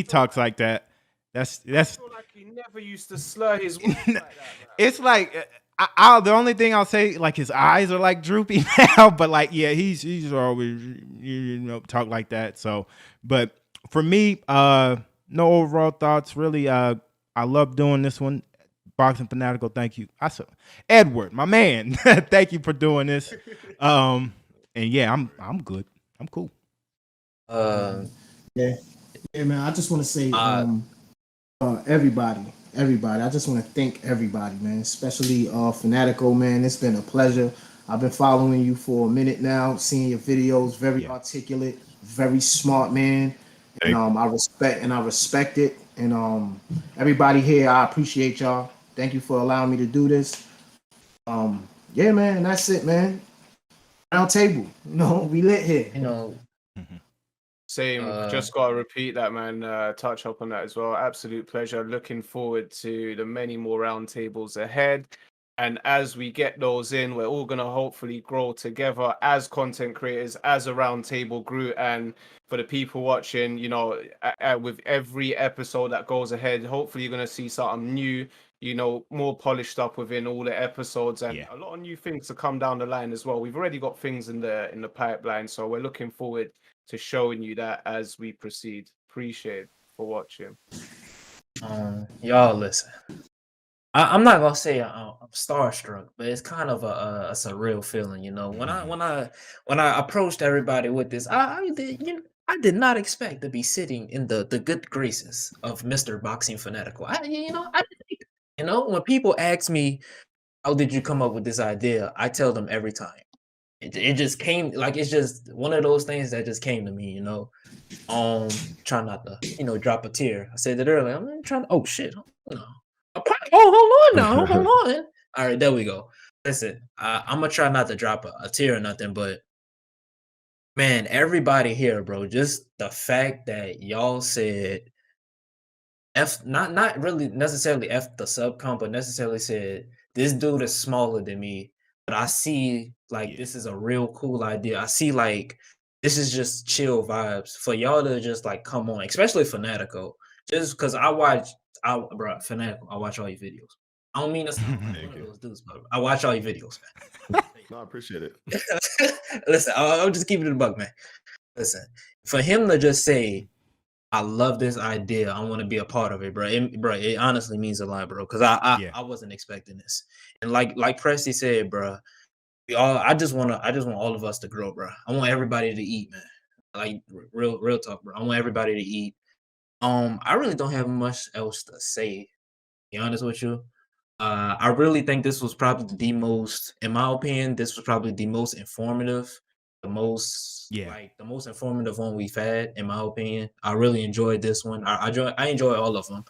talks like that. I feel like he never used to slur his words like that, man. It's like the only thing I'll say, like, his eyes are like droopy now, but like, yeah, he's always talk like that. So, but for me, no overall thoughts really. I love doing this one. Boxing Fanatical, thank you. Edward, my man, thank you for doing this. And yeah, I'm good. I'm cool. Uh, Yeah, yeah, man. I just want to say, uh, everybody. I just want to thank everybody, man, especially Fanatico, man. It's been a pleasure. I've been following you for a minute now, seeing your videos. Very Yeah. articulate, very smart, man. And Thank you. I respect it. And everybody here, I appreciate y'all. Thank you for allowing me to do this. Yeah, man. That's it, man. Round table. You know, we lit here. you know, Same, just gotta repeat that, man. Touch up on that as well. Absolute pleasure. Looking forward to the many more roundtables ahead. And as we get those in, we're all gonna hopefully grow together as content creators, as a roundtable group. And for the people watching, you know, with every episode that goes ahead, hopefully you're gonna see something new, you know, more polished up within all the episodes, and Yeah. a lot of new things to come down the line as well. We've already got things in the pipeline, so we're looking forward to showing you that as we proceed. Appreciate for watching. y'all listen. I'm not gonna say I'm starstruck, but it's kind of a surreal feeling, you know. When I approached everybody with this, I did not expect to be sitting in the good graces of Mr. Boxing Fanatical. You know, when people ask me, "How did you come up with this idea?" I tell them every time. It just came like it's just one of those things that just came to me, you know. Try not to, you know, drop a tear. I said it earlier. I'm trying to. Oh shit! No. Oh, hold on now. Hold on. All right, there we go. Listen, I'm gonna try not to drop a tear or nothing, but man, everybody here, bro, just the fact that y'all said F, not really necessarily F the sub comp, but necessarily said this dude is smaller than me, but I see like Yeah. this is a real cool idea. I see like this is just chill vibes for y'all to just like come on, especially Fanatico. Just because bro, Fanatico, I watch all your videos. I don't mean to sound like Thank one of you. those dudes, but I watch all your videos, man. No, I appreciate it. Listen, I'll just keep it a buck, man. Listen, for him to just say, I love this idea. I want to be a part of it, bro. It honestly means a lot, bro. Because Yeah. I wasn't expecting this. And like Presti said, bro, I just want all of us to grow, bro. I want everybody to eat, man. Like real talk, bro. I want everybody to eat. I really don't have much else to say, to be honest with you. I really think this was probably the most, in my opinion, this was probably the most informative, Yeah. the most informative one we've had, in my opinion. I really enjoyed this one. I enjoy all of them.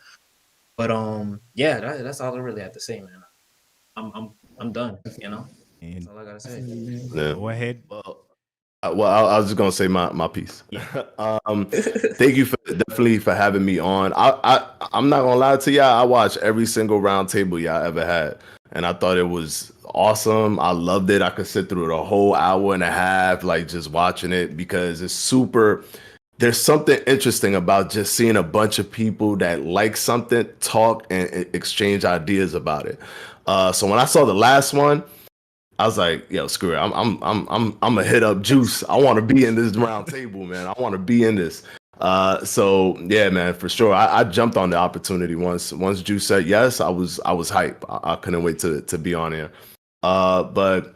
But yeah, that's all I really have to say, man. I'm done. You know, And that's all I gotta say. Yeah. go ahead. Well, I was just gonna say my piece. Thank you for definitely for having me on. I'm not gonna lie to y'all. I watched every single round table y'all ever had, and I thought it was awesome. I loved it. I could sit through the whole hour and a half, like just watching it because it's super. There's something interesting about just seeing a bunch of people that like something talk and exchange ideas about it. So when I saw the last one, I was like, yo, screw it. I'm gonna hit up Juice. I want to be in this round table, man. I want to be in this. So yeah, man, for sure. I jumped on the opportunity once Juice said yes. I was hype. I couldn't wait to be on here. But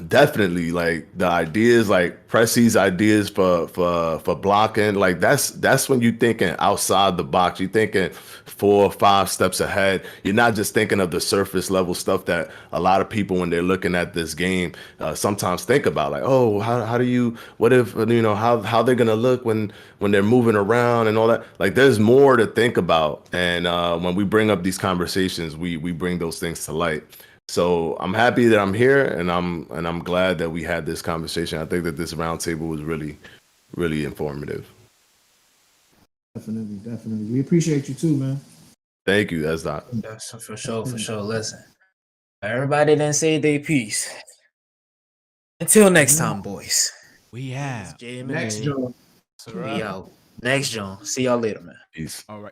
definitely like the ideas, like Pressie's ideas for blocking, like that's when you thinking outside the box. You're thinking 4 or 5 steps ahead. You're not just thinking of the surface level stuff that a lot of people when they're looking at this game sometimes think about, like, oh, how do you, what if, you know, how they're gonna look when they're moving around and all that. Like there's more to think about, and when we bring up these conversations, we bring those things to light. So I'm happy that I'm here, and I'm glad that we had this conversation. I think that this roundtable was really, really informative. Definitely. We appreciate you too, man. Thank you. That's not. That's for sure. Listen, everybody didn't say their piece. Until next time, boys. We have Jay and Next Manny. Joe. We out. Next, John. See y'all later, man. Peace. all right.